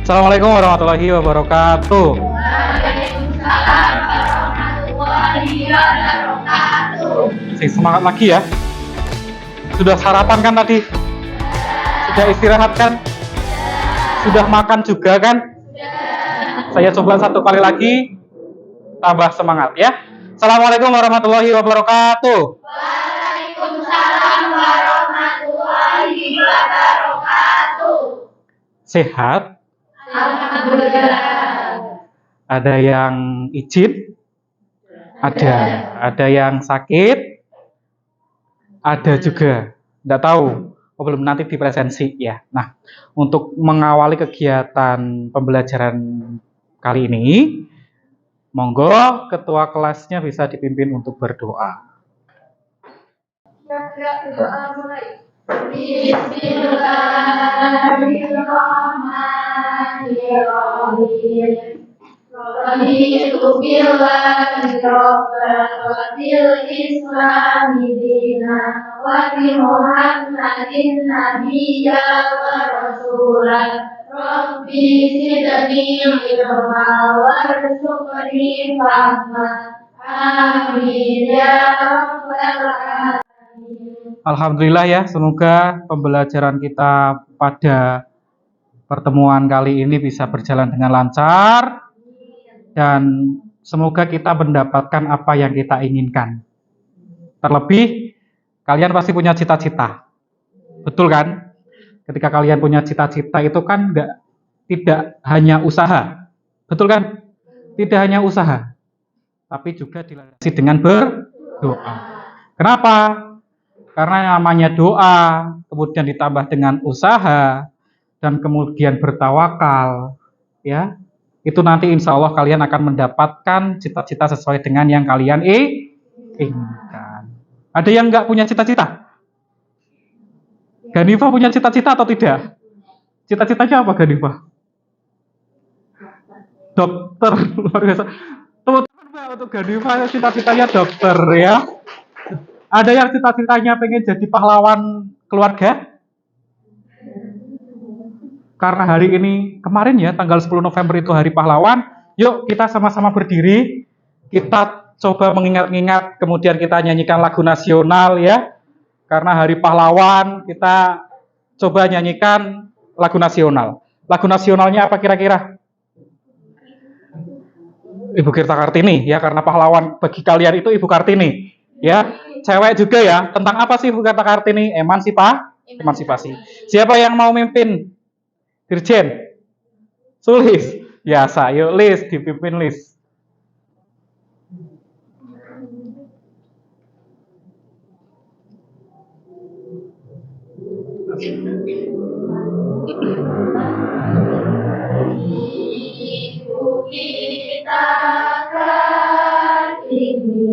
Assalamualaikum warahmatullahi wabarakatuh. Waalaikumsalam warahmatullahi wabarakatuh. Semangat lagi ya. Sudah sarapan kan tadi? Sudah istirahat kan? Sudah makan juga kan? Saya coba satu kali lagi, tambah semangat ya. Assalamualaikum warahmatullahi wabarakatuh. Waalaikumsalam warahmatullahi wabarakatuh. Sehat? Alhamdulillah. Ada yang izin? Ada yang sakit? Ada juga, nggak tahu. Oh, belum, nanti di presensi ya. Nah, untuk mengawali kegiatan pembelajaran kali ini, monggo ketua kelasnya bisa dipimpin untuk berdoa. Bismillahirrahmanirrahim. Raditu billahi rabban wa bil islami dinan wa bi Muhammadin nabiyya wa rasulan. Rabbi zidni ilma warzuqni fahma. Amin ya rabbal alamin. Alhamdulillah ya, semoga pembelajaran kita pada pertemuan kali ini bisa berjalan dengan lancar dan semoga kita mendapatkan apa yang kita inginkan. Terlebih, kalian pasti punya cita-cita, betul kan? Ketika kalian punya cita-cita itu kan tidak hanya usaha, betul kan? Tidak hanya usaha, tapi juga dilandasi dengan berdoa. Kenapa? Karena namanya doa, kemudian ditambah dengan usaha, dan kemudian bertawakal, ya, itu nanti insya Allah kalian akan mendapatkan cita-cita sesuai dengan yang kalian inginkan. Ada yang nggak punya cita-cita? Ganifa punya cita-cita atau tidak? Cita-citanya apa Ganifa? Dokter, luar biasa. Teman-teman untuk Ganifa cita-citanya dokter ya. Ada yang cita-citanya pengen jadi pahlawan keluarga? Karena hari ini, kemarin ya, tanggal 10 November itu hari pahlawan, yuk kita sama-sama berdiri, kita coba mengingat-ingat, kemudian kita nyanyikan lagu nasional ya. Karena hari pahlawan, kita coba nyanyikan lagu nasional. Lagu nasionalnya apa kira-kira? Ibu Tirta Kartini ya, karena pahlawan bagi kalian itu Ibu Kartini ya. Cewek juga ya. Tentang apa sih Ibu Tirta Kartini? Emansipasi. Siapa yang mau mimpin? Dirjen? Sulis? Biasa, yuk Lis, dipimpin Lis. Ibu kita Kartini,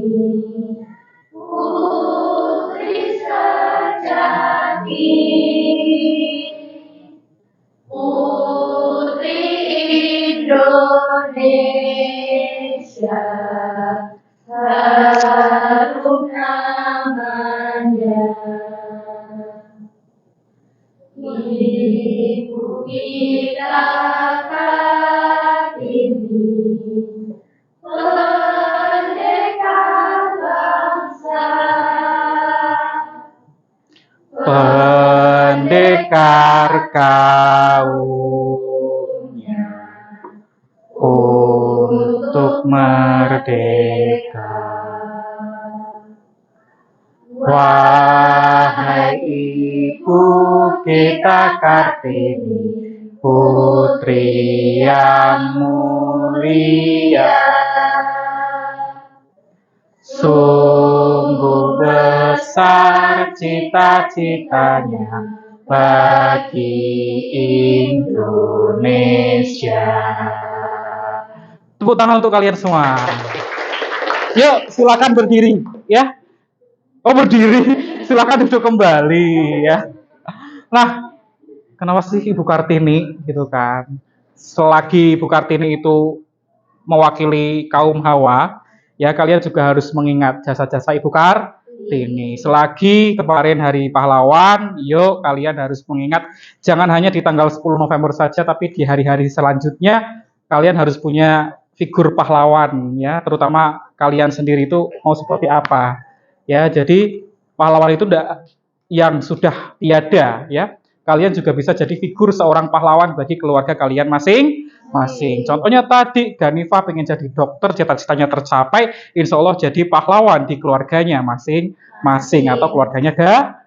putri sejati, putri Indonesia, harum namanya. Ibu kita Kartini, pendekar bangsa, Pendekar kaumnya untuk merdeka. Wahai Ibu kita Kartini, putri yang mulia, sungguh besar cita-citanya bagi Indonesia. Tepuk tangan untuk kalian semua. Yuk, silakan berdiri ya. Oh, berdiri, silakan duduk kembali ya. Nah, kenapa sih Ibu Kartini gitu kan? Selagi Ibu Kartini itu mewakili kaum Hawa, ya kalian juga harus mengingat jasa-jasa Ibu Kartini. Kartini. Selagi kemarin Hari Pahlawan, yuk kalian harus mengingat jangan hanya di tanggal 10 November saja, tapi di hari-hari selanjutnya kalian harus punya figur pahlawan ya, terutama kalian sendiri itu mau seperti apa. Ya, jadi pahlawan itu yang sudah tiada ya. Kalian juga bisa jadi figur seorang pahlawan bagi keluarga kalian masing-masing. Contohnya tadi Ganifa pengen jadi dokter, cita-citanya tercapai, insya Allah jadi pahlawan di keluarganya masing-masing atau keluarganya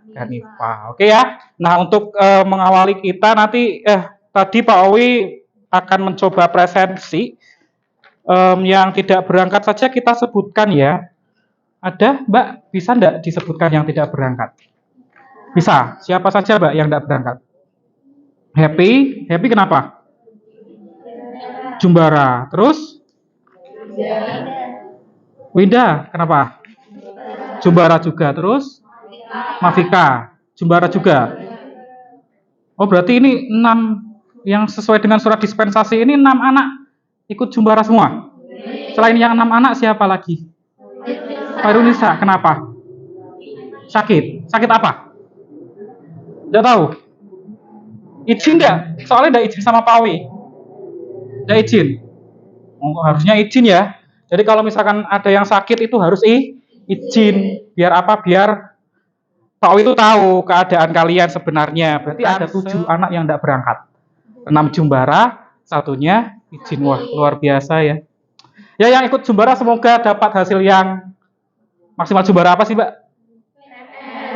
Ganifa. Oke ya. Nah untuk mengawali kita nanti tadi Pak Owi akan mencoba presensi yang tidak berangkat saja kita sebutkan ya. Ada Mbak, bisa enggak disebutkan yang tidak berangkat? Bisa. Siapa saja Mbak yang tidak berangkat? Happy. Happy kenapa? Jumbara. Terus? Winda. Kenapa? Jumbara juga. Terus? Mafika. Jumbara juga. Oh berarti ini 6 yang sesuai dengan surat dispensasi ini 6 anak ikut jumbara semua. Selain yang 6 anak siapa lagi? Farunisa. Kenapa? Sakit. Sakit apa? Tidak tahu. Izin enggak? Soalnya enggak izin sama Pak Wi. Enggak izin. Oh, harusnya izin ya. Jadi kalau misalkan ada yang sakit itu harus izin. Biar apa? Biar Pak Wi itu tahu keadaan kalian sebenarnya. Berarti ada 7 anak yang enggak berangkat. 6 jumbara, satunya izin. Wah, luar biasa ya. Ya yang ikut jumbara semoga dapat hasil yang maksimal. Jumbara apa sih, Mbak?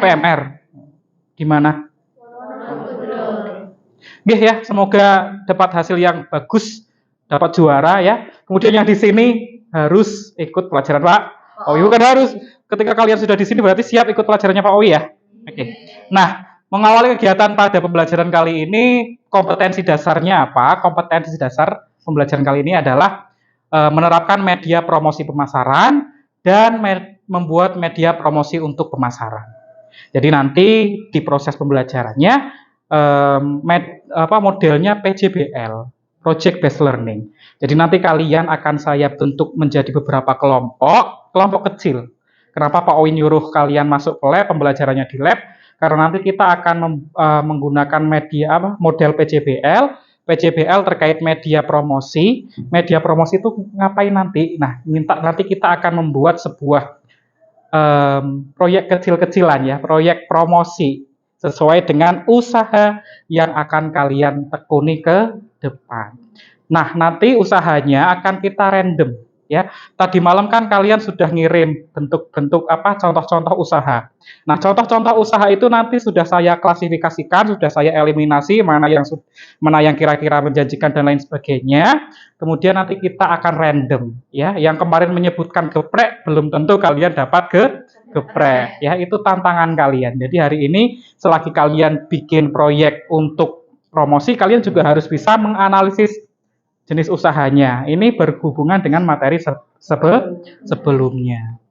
PMR. Gimana? Nggih ya, semoga dapat hasil yang bagus, dapat juara ya. Kemudian yang di sini harus ikut pelajaran Pak Owi. Bukan harus. Ketika kalian sudah di sini berarti siap ikut pelajarannya Pak Owi ya. Oke. Nah, mengawali kegiatan pada pembelajaran kali ini, kompetensi dasarnya apa? Kompetensi dasar pembelajaran kali ini adalah menerapkan media promosi pemasaran dan membuat media promosi untuk pemasaran. Jadi nanti di proses pembelajarannya modelnya PJBL, Project Based Learning. Jadi nanti kalian akan saya bentuk menjadi beberapa kelompok kecil. Kenapa Pak Owi nyuruh kalian masuk ke lab, pembelajarannya di lab? Karena nanti kita akan menggunakan model PJBL. PJBL terkait media promosi. Media promosi itu ngapain nanti? Nah, nanti kita akan membuat sebuah proyek kecil-kecilan ya, proyek promosi sesuai dengan usaha yang akan kalian tekuni ke depan. Nah, nanti usahanya akan kita random ya. Tadi malam kan kalian sudah ngirim bentuk-bentuk contoh-contoh usaha. Nah, contoh-contoh usaha itu nanti sudah saya klasifikasikan, sudah saya eliminasi mana yang kira-kira menjanjikan dan lain sebagainya. Kemudian nanti kita akan random ya. Yang kemarin menyebutkan geprek belum tentu kalian dapat geprek ya, itu tantangan kalian. Jadi hari ini selagi kalian bikin proyek untuk promosi, kalian juga harus bisa menganalisis jenis usahanya. Ini berhubungan dengan materi sebelumnya.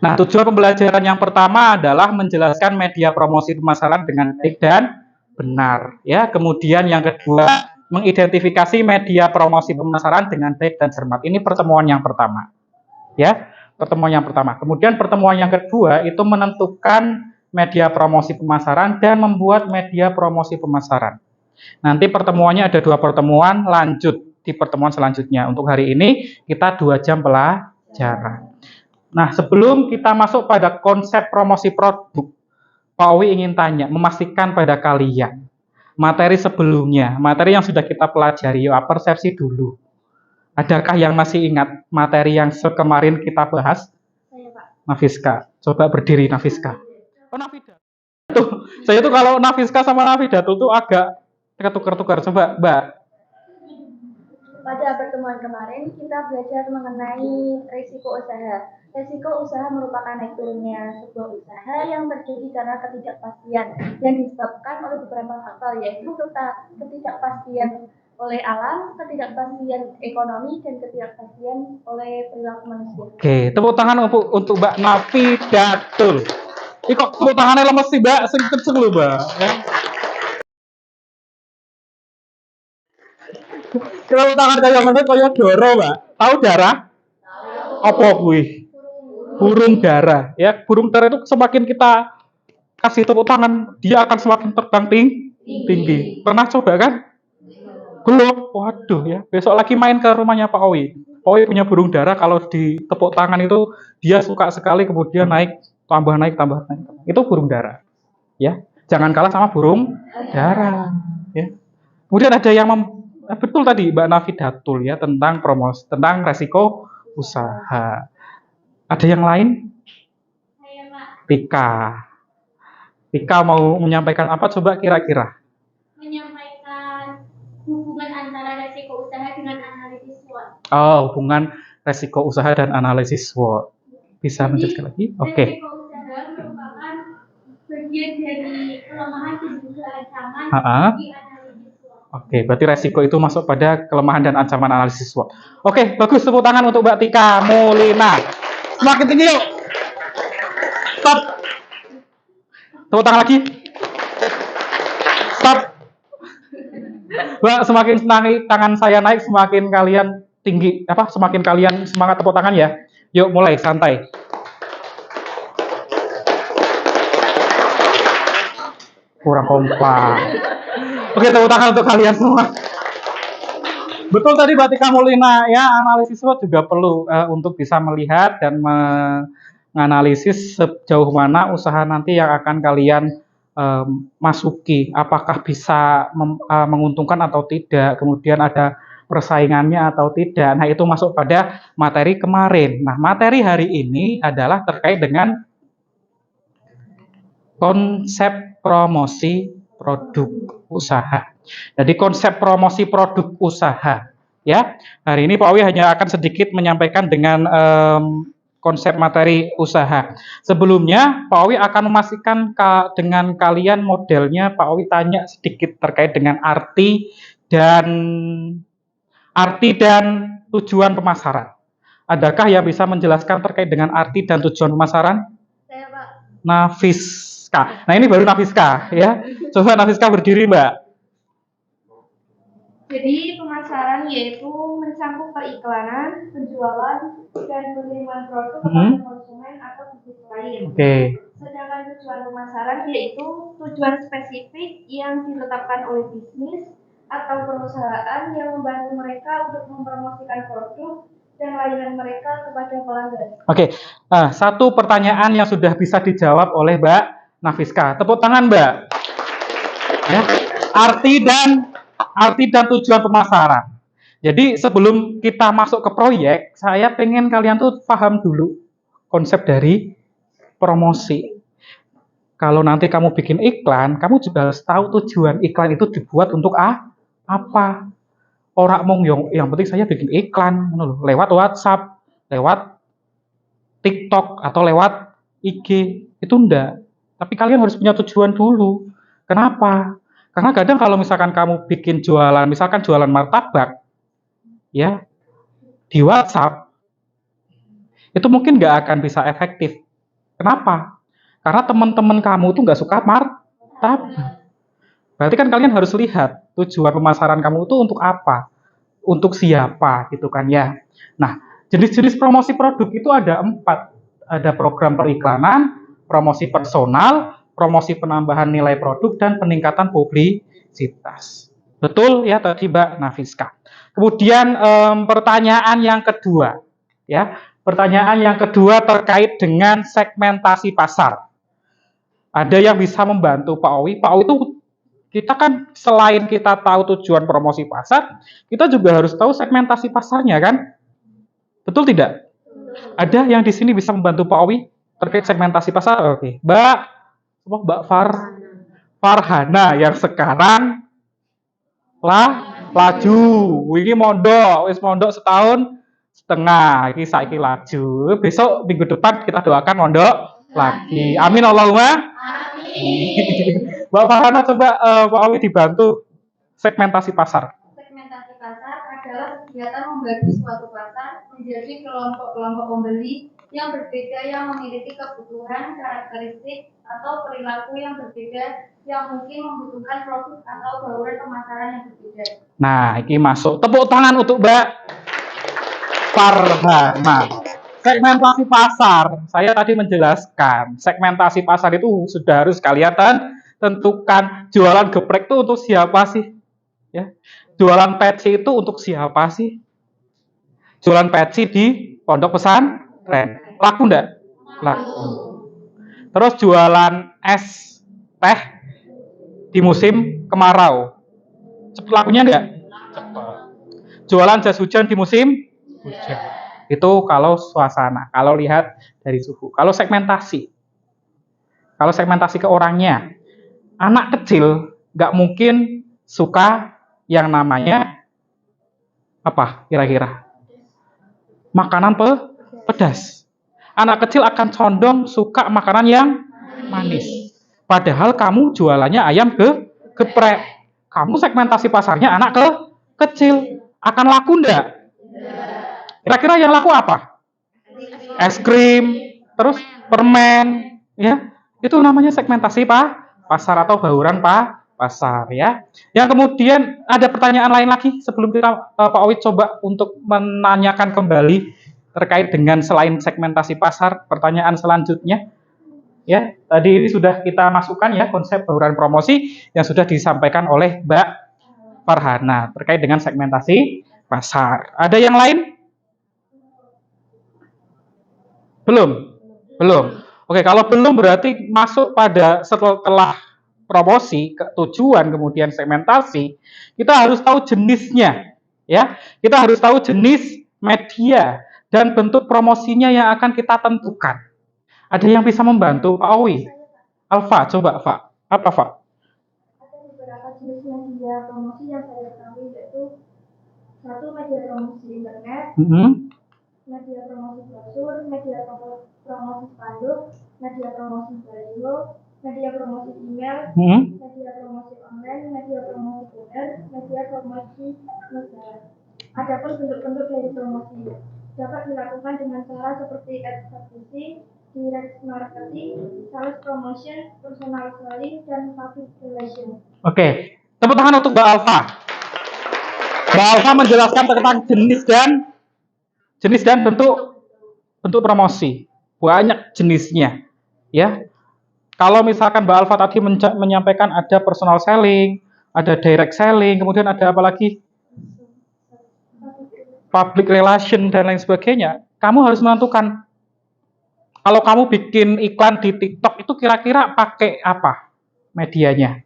Nah, tujuan pembelajaran yang pertama adalah menjelaskan media promosi pemasaran dengan baik dan benar ya. Kemudian yang kedua, mengidentifikasi media promosi pemasaran dengan baik dan cermat. Ini pertemuan yang pertama. Ya, pertemuan yang pertama. Kemudian pertemuan yang kedua itu menentukan media promosi pemasaran dan membuat media promosi pemasaran. Nanti pertemuannya ada 2 pertemuan, lanjut di pertemuan selanjutnya. Untuk hari ini kita 2 jam pelajaran. Nah, sebelum kita masuk pada konsep promosi produk, Pak Owi ingin tanya, memastikan pada kalian materi sebelumnya, materi yang sudah kita pelajari, persepsi dulu. Adakah yang masih ingat materi yang kemarin kita bahas? Saya, Pak. Nafiska. Coba berdiri Nafiska. Oh, Nafida. Saya tuh kalau Nafiska sama Nafidatul tuh agak tukar-tukar. Coba, Mbak. Pada pertemuan kemarin kita belajar mengenai risiko usaha. Risiko usaha merupakan naik turunnya sebuah usaha yang terjadi karena ketidakpastian yang disebabkan oleh beberapa faktor, yaitu ketidakpastian oleh alam, ketidakpastian ekonomi, dan ketidakpastian oleh perilaku manusia. Oke, tepuk tangan untuk Mbak Nafidatul. Ih kok tepuk tangannya lemes sih Mbak, sing kenceng lho Mbak. Ya. Tepuk tangan kayak ngene kaya Doro Mbak. Tahu darah? Apa kuwi? burung dara. Ya, burung dara itu semakin kita kasih tepuk tangan, dia akan semakin terbang tinggi. Pernah coba kan? Belum. Waduh ya. Besok lagi main ke rumahnya Pak Owi. Pak Owi punya burung dara, kalau ditepuk tangan itu dia suka sekali, kemudian naik, tambah naik, tambah naik. Itu burung dara. Ya. Jangan kalah sama burung dara. Ya. Kemudian ada yang betul tadi Mbak Nafi Datul ya, tentang promosi, tentang resiko usaha. Ada yang lain? Tika. Tika mau menyampaikan apa coba kira-kira? Menyampaikan hubungan antara resiko usaha dengan analisis SWOT. Oh, hubungan resiko usaha dan analisis SWOT. Bisa menjelaskan lagi? Oke. Resiko usaha merupakan bagian dari kelemahan dan juga ancaman di analisis SWOT. Oke, berarti resiko itu masuk pada kelemahan dan ancaman analisis SWOT. Oke, bagus, tepuk tangan untuk Mbak Tika Mulina. Semakin tinggi yuk. Stop. Tepuk tangan lagi. Stop. Mbak, semakin tangan saya naik, semakin kalian tinggi, semakin kalian semangat tepuk tangan ya. Yuk, mulai, santai. Kurang kompak. Oke, tepuk tangan untuk kalian semua. Betul tadi Mbak Tika Mulina ya, analisis SWOT juga perlu untuk bisa melihat dan menganalisis sejauh mana usaha nanti yang akan kalian masuki, apakah bisa menguntungkan atau tidak, kemudian ada persaingannya atau tidak. Nah, itu masuk pada materi kemarin. Nah, materi hari ini adalah terkait dengan konsep promosi produk usaha. Jadi konsep promosi produk usaha, ya. Hari ini Pak Owi hanya akan sedikit menyampaikan dengan konsep materi usaha. Sebelumnya Pak Owi akan memastikan dengan kalian modelnya. Pak Owi tanya sedikit terkait dengan arti dan tujuan pemasaran. Adakah yang bisa menjelaskan terkait dengan arti dan tujuan pemasaran? Saya, Pak. Nafiska. Nah, ini baru Nafiska ya. Coba Nafiska berdiri, Mbak. Jadi pemasaran yaitu mencakup periklanan, penjualan, dan pengiriman produk kepada konsumen atau bisnis lain. Sedangkan tujuan pemasaran yaitu tujuan spesifik yang ditetapkan oleh bisnis atau perusahaan yang membantu mereka untuk mempromosikan produk dan layanan mereka kepada pelanggan. Nah, satu pertanyaan yang sudah bisa dijawab oleh Mbak Nafiska. Tepuk tangan, Mbak. Ya. Arti dan tujuan pemasaran. Jadi sebelum kita masuk ke proyek, saya pengen kalian tuh paham dulu konsep dari promosi. Kalau nanti kamu bikin iklan, kamu juga harus tahu tujuan iklan itu dibuat untuk apa. Orang mau yang penting saya bikin iklan lewat WhatsApp, lewat TikTok atau lewat IG, itu enggak. Tapi kalian harus punya tujuan dulu. Kenapa? Karena kadang kalau misalkan kamu bikin jualan, misalkan jualan martabak, ya, di WhatsApp, itu mungkin nggak akan bisa efektif. Kenapa? Karena teman-teman kamu itu nggak suka martabak. Berarti kan kalian harus lihat tujuan pemasaran kamu itu untuk apa, untuk siapa, gitu kan ya. Nah, jenis-jenis promosi produk itu ada 4. Ada program periklanan, promosi personal, promosi penambahan nilai produk, dan peningkatan publisitas. Betul ya tadi Mbak Nafiska. Kemudian pertanyaan yang kedua, ya. Pertanyaan yang kedua terkait dengan segmentasi pasar. Ada yang bisa membantu Pak Owi? Pak Owi itu kita kan selain kita tahu tujuan promosi pasar, kita juga harus tahu segmentasi pasarnya kan? Betul tidak? Ada yang di sini bisa membantu Pak Owi terkait segmentasi pasar? Oke, Mbak Farhana yang sekarang laju. Ini mondok setahun setengah. Ini saiki laju. Besok minggu depan kita doakan mondok lagi. Amin Allahumma. Amin. Mbak Farhana coba Pak Owi dibantu segmentasi pasar. Segmentasi pasar adalah kegiatan membagi suatu pasar menjadi kelompok-kelompok pembeli yang berbeda yang memiliki kebutuhan, karakteristik, atau perilaku yang berbeda yang mungkin membutuhkan produk atau bauran pemasaran yang berbeda. Nah, ini masuk. Tepuk tangan untuk Mbak Farhana. segmentasi pasar. Saya tadi menjelaskan, segmentasi pasar itu sudah harus kalian tentukan. Jualan geprek itu untuk siapa sih? Ya. Jualan peci itu untuk siapa sih? Jualan peci di pondok pesantren. Laku enggak? Laku. Terus jualan es teh di musim kemarau. Cepet lakunya enggak? Cepat. Jualan jas hujan di musim hujan. Itu kalau suasana, kalau lihat dari suhu. Kalau segmentasi ke orangnya, anak kecil nggak mungkin suka yang namanya apa kira-kira? Makanan pedas. Anak kecil akan condong suka makanan yang manis. Padahal kamu jualannya ayam geprek. Kamu segmentasi pasarnya anak kecil. Akan laku enggak? Kira-kira yang laku apa? Es krim, terus permen, ya. Itu namanya segmentasi pasar atau bauran pasar, ya. Yang kemudian ada pertanyaan lain lagi sebelum kita Pak Owit coba untuk menanyakan kembali terkait dengan selain segmentasi pasar, pertanyaan selanjutnya. Ya, tadi ini sudah kita masukkan ya konsep bauran promosi yang sudah disampaikan oleh Mbak Farhana terkait dengan segmentasi pasar. Ada yang lain? Belum? Belum. Oke, kalau belum berarti masuk pada setelah promosi, tujuan, kemudian segmentasi, kita harus tahu jenisnya. Ya, kita harus tahu jenis media dan bentuk promosinya yang akan kita tentukan. Ada yang bisa membantu Pak Owi? Alfa, coba Pak. Apa Pak? Ada beberapa jenis media promosi yang saya ketahui, yaitu satu media promosi internet, media promosi brosur, media promosi spanduk, media promosi baliho, media promosi email, media promosi online, media promosi banner, media promosi negara. Adapun bentuk-bentuk dari promosi dapat dilakukan dengan cara seperti advertising, direct marketing, sales promotion, personal selling, dan public relation. Oke, tepuk tangan untuk Mbak Alfa. Mbak Alfa menjelaskan tentang jenis dan bentuk promosi. Banyak jenisnya, ya. Kalau misalkan Mbak Alfa tadi menyampaikan ada personal selling, ada direct selling, kemudian ada apa lagi? Public relation dan lain sebagainya. Kamu harus menentukan. Kalau kamu bikin iklan di TikTok itu kira-kira pakai apa medianya?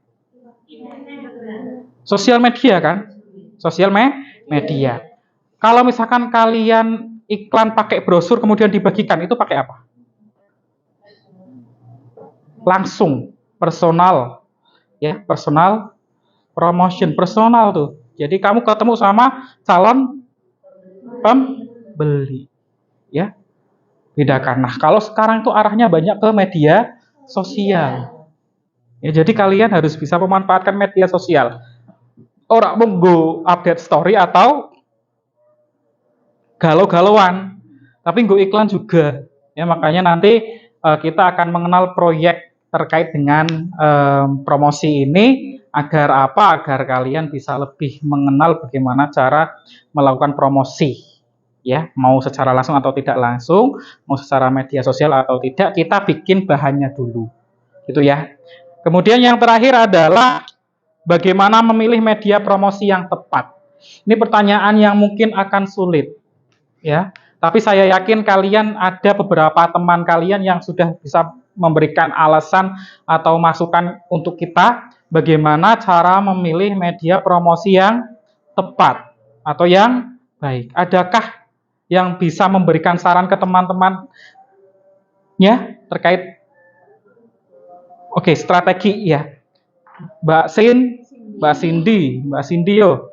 Sosial media kan? Sosial media. Kalau misalkan kalian iklan pakai brosur kemudian dibagikan, itu pakai apa? Langsung, personal. Ya, personal promotion, personal tuh. Jadi kamu ketemu sama calon pembeli. Ya. Bedakan. Nah, kalau sekarang itu arahnya banyak ke media sosial. Ya, jadi kalian harus bisa memanfaatkan media sosial. Orang menggo update story atau galau-galauan, tapi nggo iklan juga. Ya, makanya nanti kita akan mengenal proyek terkait dengan promosi ini agar apa? Agar kalian bisa lebih mengenal bagaimana cara melakukan promosi. Ya, mau secara langsung atau tidak langsung, mau secara media sosial atau tidak, kita bikin bahannya dulu. Gitu ya. Kemudian yang terakhir adalah bagaimana memilih media promosi yang tepat. Ini pertanyaan yang mungkin akan sulit, ya. Tapi saya yakin kalian ada beberapa teman kalian yang sudah bisa memberikan alasan atau masukan untuk kita bagaimana cara memilih media promosi yang tepat atau yang baik. Adakah yang bisa memberikan saran ke teman-teman ya terkait strategi ya. Mbak Cindy yo.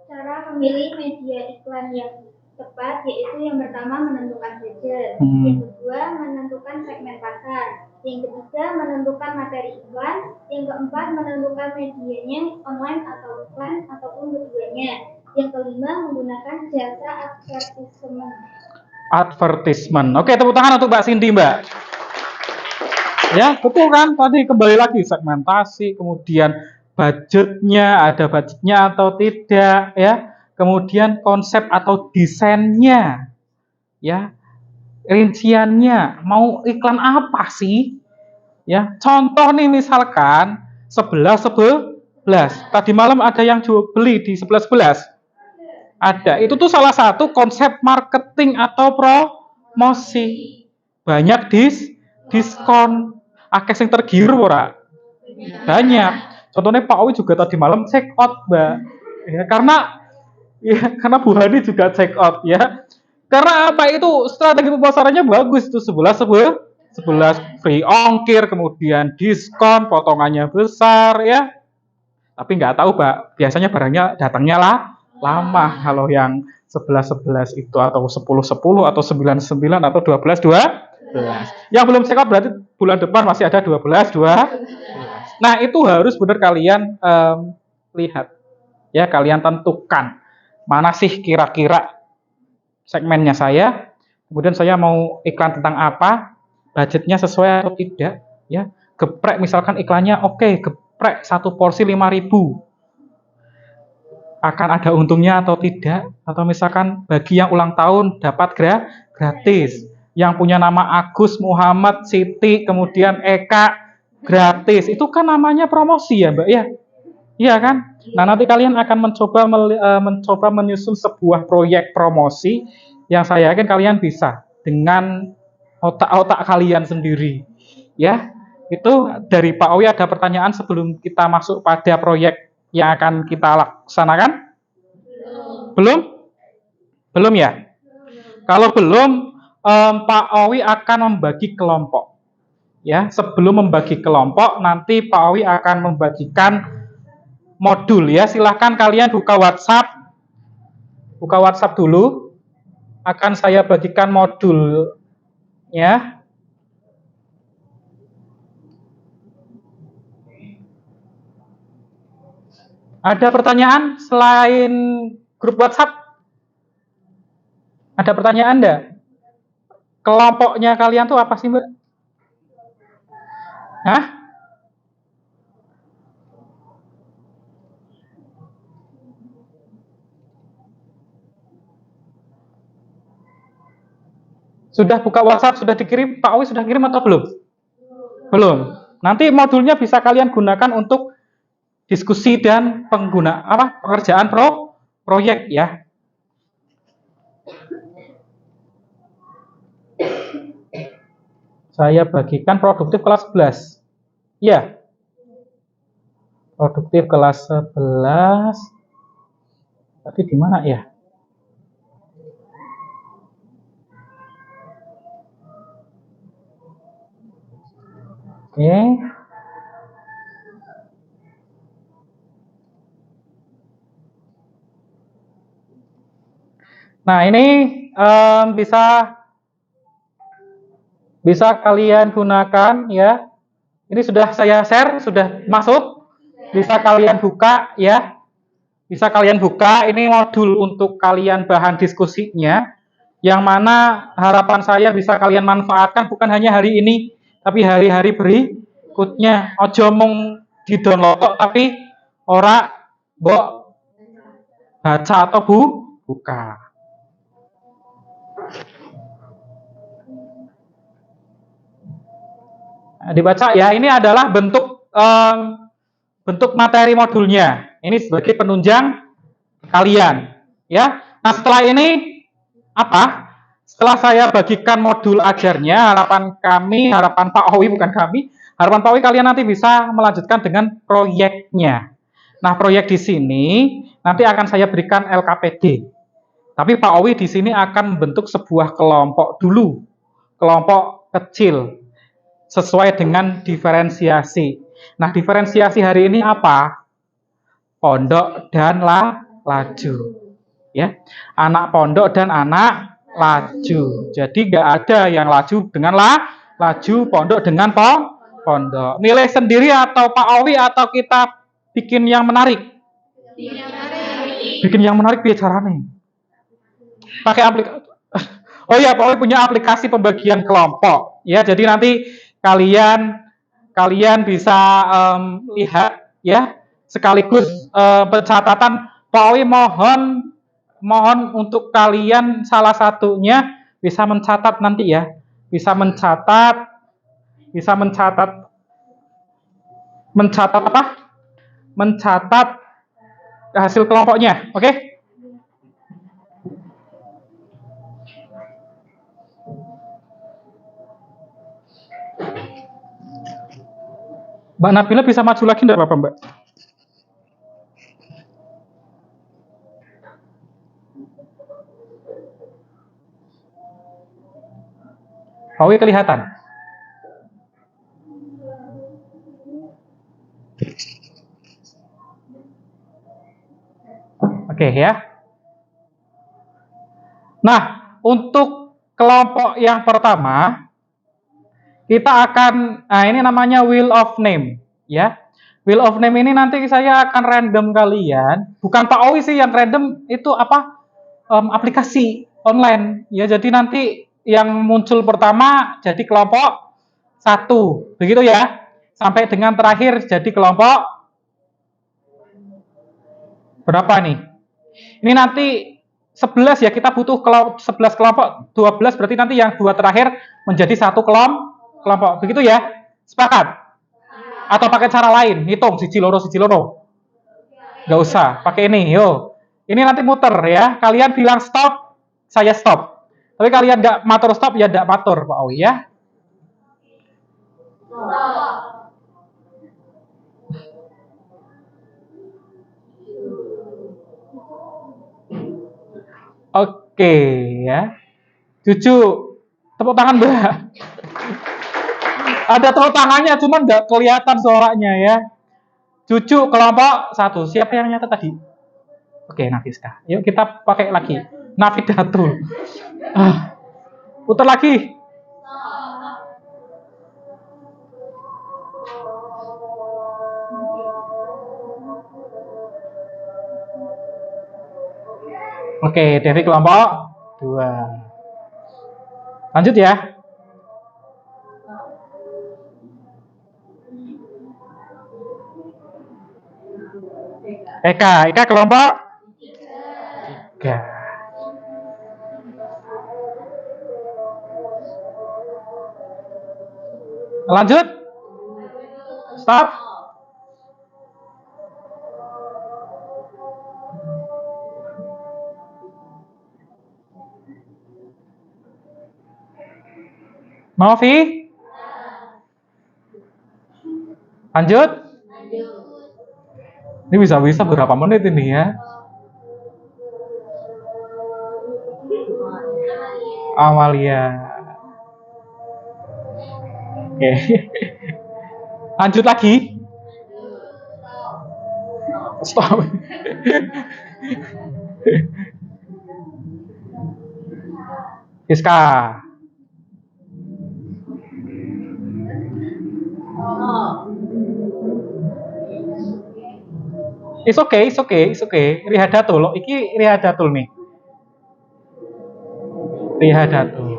Cara memilih media iklan yang tepat yaitu yang pertama menentukan budget, yang kedua menentukan segmen pasar, yang ketiga menentukan materi iklan, yang keempat menentukan medianya online atau offline ataupun keduanya. Yang kelima menggunakan jasa advertisement. Oke, tepuk tangan untuk Mbak Cindy, Mbak. Ya, betul kan? Tadi kembali lagi segmentasi, kemudian budgetnya, ada budgetnya atau tidak, ya. Kemudian konsep atau desainnya, ya. rinciannya, mau iklan apa sih? Ya, contoh nih misalkan 11 tadi malam ada yang beli di 11 ada. Itu tuh salah satu konsep marketing atau promosi. Banyak diskon. Akeh sing tergiur ora? Banyak. Contohnya Pak Owi juga tadi malam check out, Mbak. Ya, karena Bu Hani juga check out ya. Karena apa itu strategi pemasarannya bagus itu 11 free ongkir, kemudian diskon, potongannya besar ya. Tapi nggak tahu, Pak. Biasanya barangnya datangnya lah lama kalau yang 11 itu atau 10 atau 9 atau 12. Yang belum check out berarti bulan depan masih ada 12. Nah, itu harus benar kalian lihat. Ya, kalian tentukan mana sih kira-kira segmennya saya. Kemudian saya mau iklan tentang apa? Budgetnya sesuai atau tidak, ya. Geprek misalkan iklannya oke, geprek satu porsi 5.000. Akan ada untungnya atau tidak? Atau misalkan bagi yang ulang tahun dapat gratis. Yang punya nama Agus, Muhammad, Siti, kemudian Eka gratis. Itu kan namanya promosi ya, Mbak ya? Iya kan? Nah, nanti kalian akan mencoba menyusun sebuah proyek promosi yang saya yakin kalian bisa dengan otak-otak kalian sendiri. Ya, itu dari Pak Owi ada pertanyaan sebelum kita masuk pada proyek yang akan kita laksanakan? Belum? Belum ya? Kalau belum, Pak Owi akan membagi kelompok. Ya, sebelum membagi kelompok, nanti Pak Owi akan membagikan modul ya. Silahkan kalian buka WhatsApp dulu. Akan saya bagikan modul ya. Ada pertanyaan selain grup WhatsApp? Ada pertanyaan enggak? Kelompoknya kalian tuh apa sih, Mbak? Hah? Sudah buka WhatsApp, sudah dikirim, Pak Owi sudah kirim atau belum? Belum. Nanti modulnya bisa kalian gunakan untuk diskusi dan pekerjaan proyek ya. Saya bagikan produktif kelas 11. Ya. Produktif kelas 11. Tapi di mana ya? Oke. Nah, ini bisa kalian gunakan ya. Ini sudah saya share, sudah masuk. Bisa kalian buka ya. Bisa kalian buka, ini modul untuk kalian bahan diskusinya. Yang mana harapan saya bisa kalian manfaatkan bukan hanya hari ini, tapi hari-hari berikutnya. Ojo mung di-download tapi ora mbok baca atau buka. Nah, dibaca ya, ini adalah bentuk materi modulnya. Ini sebagai penunjang kalian, ya. Nah, setelah ini apa? Setelah saya bagikan modul ajarnya, harapan Pak Owi bukan kami, harapan Pak Owi kalian nanti bisa melanjutkan dengan proyeknya. Nah, proyek di sini nanti akan saya berikan LKPD. Tapi Pak Owi di sini akan membentuk sebuah kelompok dulu, kelompok kecil, sesuai dengan diferensiasi. Nah, diferensiasi hari ini apa? Pondok dan laju. Ya, anak pondok dan anak laju. Jadi nggak ada yang laju dengan laju, pondok dengan pondok. Nilai sendiri atau Pak Owi atau kita bikin yang menarik? Bikin yang menarik bicaranya. Pakai aplikasi. Oh ya, Pak Owi punya aplikasi pembagian kelompok. Ya, jadi nanti kalian bisa lihat ya, sekaligus pencatatan. Pak Owi mohon untuk kalian salah satunya bisa mencatat nanti ya. Bisa mencatat apa? Mencatat hasil kelompoknya, oke? Mbak Nabila bisa maju lagi enggak apa-apa, Mbak? Pawi kelihatan? Oke ya. Nah, untuk kelompok yang pertama kita akan, nah ini namanya wheel of name ya. Wheel of name ini nanti saya akan random kalian, bukan Pak Owi sih yang random, itu apa, aplikasi online ya. Jadi nanti yang muncul pertama jadi kelompok 1, begitu ya, sampai dengan terakhir jadi kelompok berapa nih? Ini nanti 11 ya, kita butuh 11 kelompok, 12 berarti nanti yang 2 terakhir menjadi 1 kelompok. Begitu ya? Sepakat? Atau pakai cara lain? Hitung siji loro. Nggak usah, pakai ini. Yo. Ini nanti muter ya. Kalian bilang stop, saya stop. Tapi kalian nggak matur stop ya nggak matur Pak Owi ya. Oke ya. Cucu, tepuk tangan Mbak. Ada tepuk tangannya, cuman nggak kelihatan suaranya ya. Cucu kelompok 1. Siapa yang nyata tadi? Oke, Nafiska. Yuk kita pakai lagi. Nafidatul. Putar lagi. Oke, Devi kelompok 2. Lanjut ya. Eka kelompok 3. Lanjut. Stop. Novi. Lanjut. Ini bisa berapa menit ini ya? Amalia. Oke. Lanjut lagi. Stop. Iska. It's okay. Rihadatul. Iki Rihadatul nih. Rihadatul.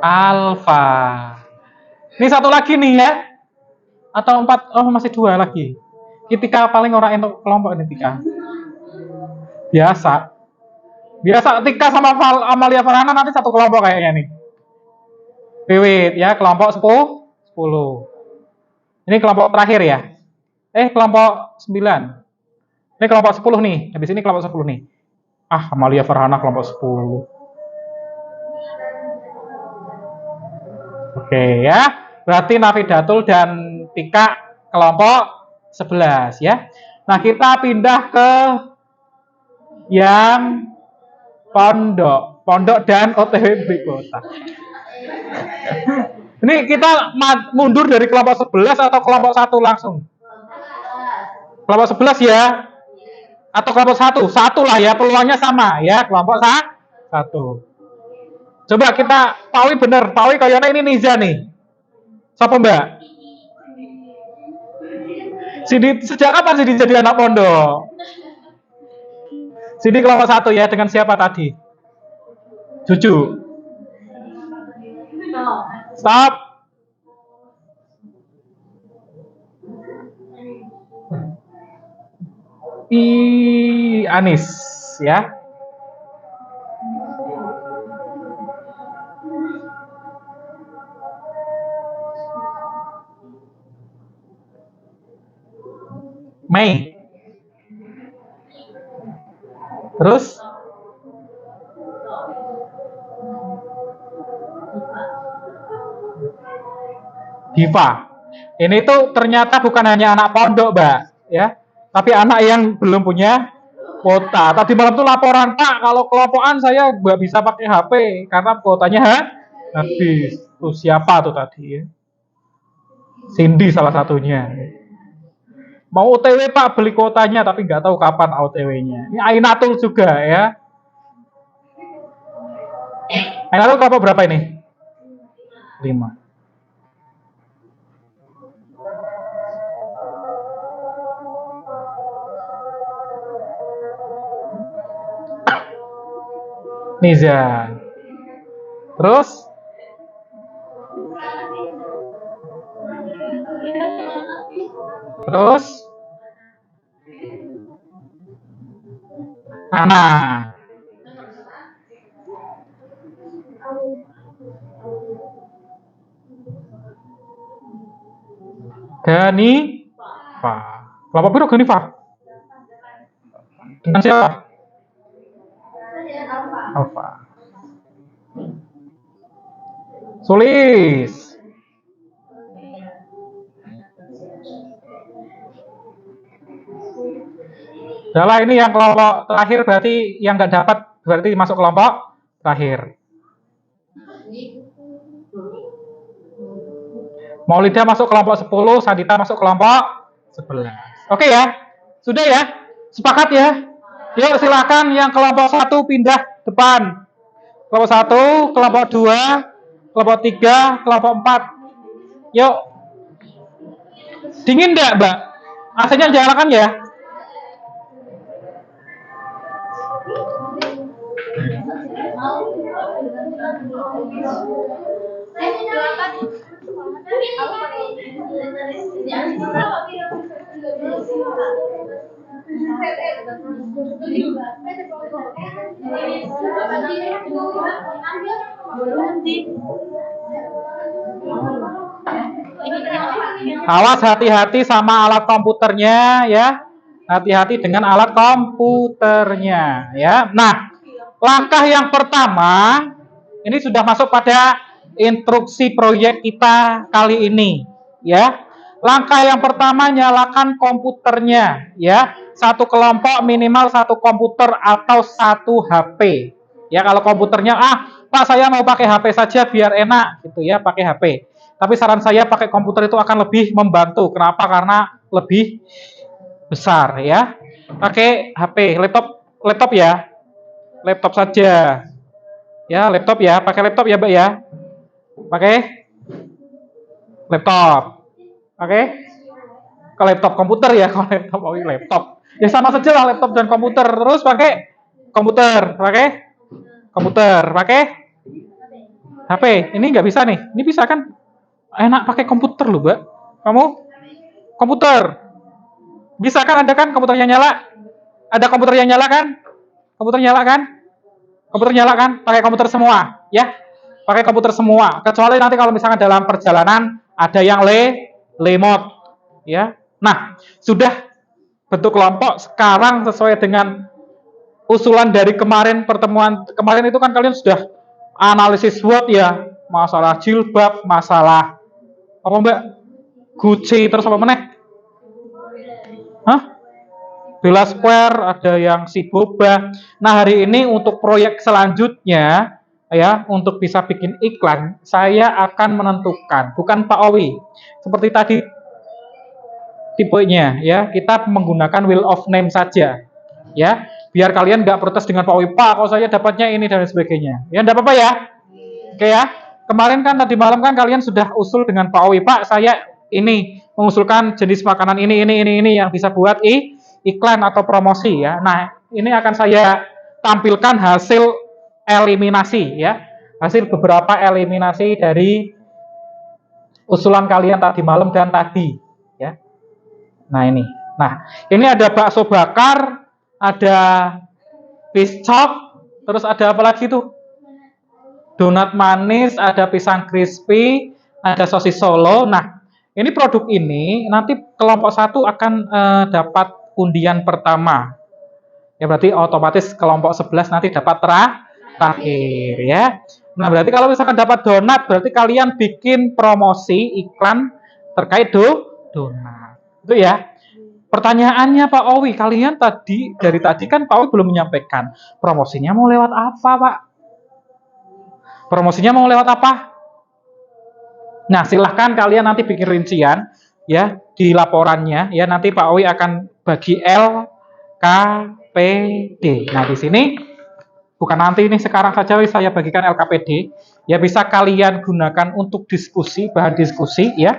Alfa. Ini satu lagi nih ya. Atau 4, oh masih 2 lagi. Ketika paling orang itu kelompok ini Tika. Biasa Tika sama Amalia Farhana nanti satu kelompok kayaknya nih. Wiwit ya, kelompok 10. Ini kelompok terakhir ya. Kelompok 9. Ini kelompok 10 nih. Habis ini kelompok 10 nih. Amalia Farhana kelompok 10. Oke ya. Berarti Nafidatul dan Tika kelompok 11 ya. Nah, kita pindah ke yang pondok dan OTW kota. Ini kita mundur dari kelompok 11 atau kelompok 1 langsung? Kelompok 11 ya? Atau kelompok 1? 1 lah ya, peluangnya sama ya, kelompok 1. Coba kita, Pak Wi bener, Pak Wi kayaknya ini Niza nih. Siapa Mbak? Sejak kapan Sidi jadi anak pondok? Sidi kelompok 1 ya, dengan siapa tadi? Cucu. Stop. Anis ya. Mei. Terus Diva. Ini tuh ternyata bukan hanya anak pondok, Mbak, ya. Tapi anak yang belum punya kuota. Tadi malam tuh laporan, Pak, kalau kelompokan saya nggak bisa pakai HP karena kuotanya habis. Tuh siapa tuh tadi ya? Cindy salah satunya. Mau OTW Pak beli kuotanya tapi nggak tahu kapan OTW-nya. Ini Ainatul juga ya. Ainatul kelompok berapa ini? 5. Niza. Terus Ana. Gani Pak. Kelompok biru Gani Pak. Dengan siapa? Alfa. Sulis. Adalah ini yang kelompok terakhir berarti yang nggak dapat berarti masuk kelompok terakhir. Maulida masuk kelompok 10, Sadita masuk kelompok 11. Oke ya? Sudah ya? Sepakat ya? Yuk silakan yang kelompok 1 pindah depan. Kelompok 1, kelompok 2, kelompok 3, kelompok 4. Yuk. Dingin enggak, Mbak? AC-nya nyalakan ya? Awas hati-hati sama alat komputernya ya. Hati-hati dengan alat komputernya ya. Nah, langkah yang pertama ini sudah masuk pada instruksi proyek kita kali ini ya. Langkah yang pertama nyalakan komputernya ya. Satu kelompok minimal satu komputer atau satu HP. Ya kalau komputernya Pak saya mau pakai HP saja biar enak gitu ya, pakai HP. Tapi saran saya pakai komputer itu akan lebih membantu. Kenapa? Karena lebih besar ya. Pakai HP, laptop ya. Laptop saja. Ya, laptop ya, pakai laptop ya, Mbak ya. Pakai laptop. Oke? Kalau laptop komputer ya, kalau laptop. Ya sama saja lah laptop dan komputer. Terus pakai komputer, pakai HP. Ini nggak bisa nih. Ini bisa kan? Enak pakai komputer loh, Mbak. Kamu komputer. Bisa kan Anda kan komputernya nyala? Ada komputer yang nyala kan? Komputer nyala kan? Komputer nyala kan? Pakai komputer semua, ya. Pakai komputer semua. Kecuali nanti kalau misalkan dalam perjalanan ada yang remote, ya. Nah, sudah bentuk kelompok sekarang sesuai dengan usulan dari kemarin pertemuan kemarin itu kan kalian sudah analisis SWOT ya, masalah jilbab, masalah apa Mbak? Gucci terus apa meneh? Bella Square, ada yang si Boba. Nah, hari ini untuk proyek selanjutnya ya, untuk bisa bikin iklan, saya akan menentukan, bukan Pak Owi. Seperti tadi tipenya ya, kita menggunakan wheel of name saja. Ya, biar kalian nggak protes dengan Pak Owi, Pak, kalau saya dapatnya ini dan sebagainya. Ya, enggak apa-apa ya. Oke ya. Kemarin kan tadi malam kan kalian sudah usul dengan Pak Owi, Pak, saya ini mengusulkan jenis makanan ini yang bisa buat iklan atau promosi ya. Nah, ini akan saya tampilkan hasil eliminasi ya. Hasil beberapa eliminasi dari usulan kalian tadi malam dan tadi ya. Nah, ini. Nah, ini ada bakso bakar, ada piscok, terus ada apa lagi tuh? Donat manis, ada pisang crispy, ada sosis Solo. Nah, ini produk ini nanti kelompok satu akan dapat undian pertama. Ya berarti otomatis kelompok 11 nanti dapat terakhir ya. Nah, berarti kalau misalkan dapat donat, berarti kalian bikin promosi iklan terkait donat. Itu ya. Pertanyaannya Pak Owi, kalian dari tadi kan Pak Owi belum menyampaikan promosinya mau lewat apa, Pak? Promosinya mau lewat apa? Nah, silahkan kalian nanti bikin rincian ya di laporannya ya. Nanti Pak Owi akan bagi LKPD. Nah, di sini bukan nanti ini sekarang saja saya bagikan LKPD. Ya bisa kalian gunakan untuk diskusi, bahan diskusi ya.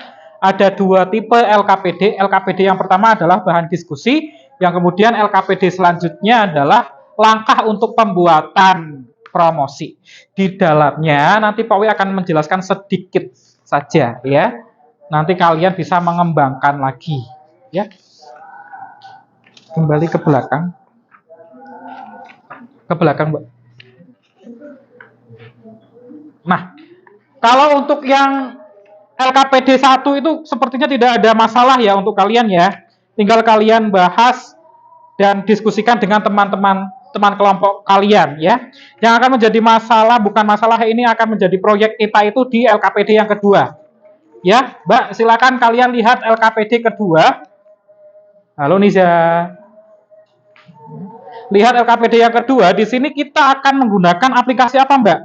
Ada dua tipe LKPD. LKPD yang pertama adalah bahan diskusi, yang kemudian LKPD selanjutnya adalah langkah untuk pembuatan promosi. Di dalamnya nanti Pak Wi akan menjelaskan sedikit saja ya. Nanti kalian bisa mengembangkan lagi ya. Kembali ke belakang. Ke belakang, Mbak. Nah, kalau untuk yang LKPD 1 itu sepertinya tidak ada masalah ya untuk kalian ya. Tinggal kalian bahas dan diskusikan dengan teman kelompok kalian ya. Yang akan menjadi masalah, bukan masalah ini akan menjadi proyek kita itu di LKPD yang kedua. Ya, Mbak, silakan kalian lihat LKPD kedua. Halo Niza. Lihat LKPD yang kedua, di sini kita akan menggunakan aplikasi apa, Mbak?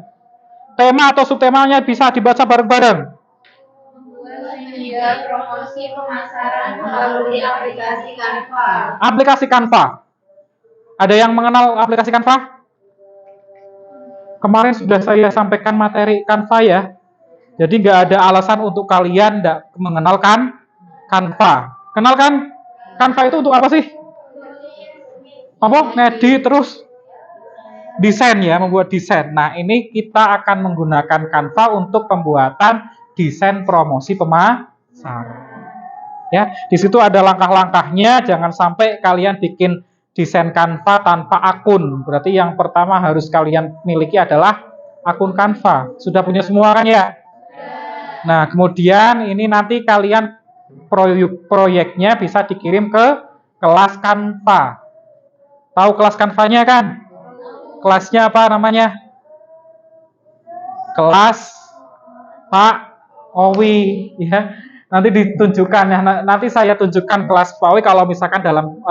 Tema atau subtemanya bisa dibaca bareng-bareng. Media promosi pemasaran melalui aplikasi Canva. Aplikasi Canva. Ada yang mengenal aplikasi Canva? Kemarin sudah saya sampaikan materi Canva ya. Jadi nggak ada alasan untuk kalian nggak mengenalkan Canva. Kenalkan Canva itu untuk apa sih? Apa? Ngedit terus desain ya, membuat desain. Nah, ini kita akan menggunakan Canva untuk pembuatan desain promosi pemasaran. Ya, di situ ada langkah-langkahnya. Jangan sampai kalian bikin desain Canva tanpa akun. Berarti yang pertama harus kalian miliki adalah akun Canva. Sudah punya semua kan ya? Nah, kemudian ini nanti kalian proyeknya bisa dikirim ke kelas Canva. Tahu kelas Canva-nya kan? Kelasnya apa namanya? Kelas Pak Owi ya. Nanti ditunjukkan ya. Nanti saya tunjukkan kelas Pak Owi kalau misalkan dalam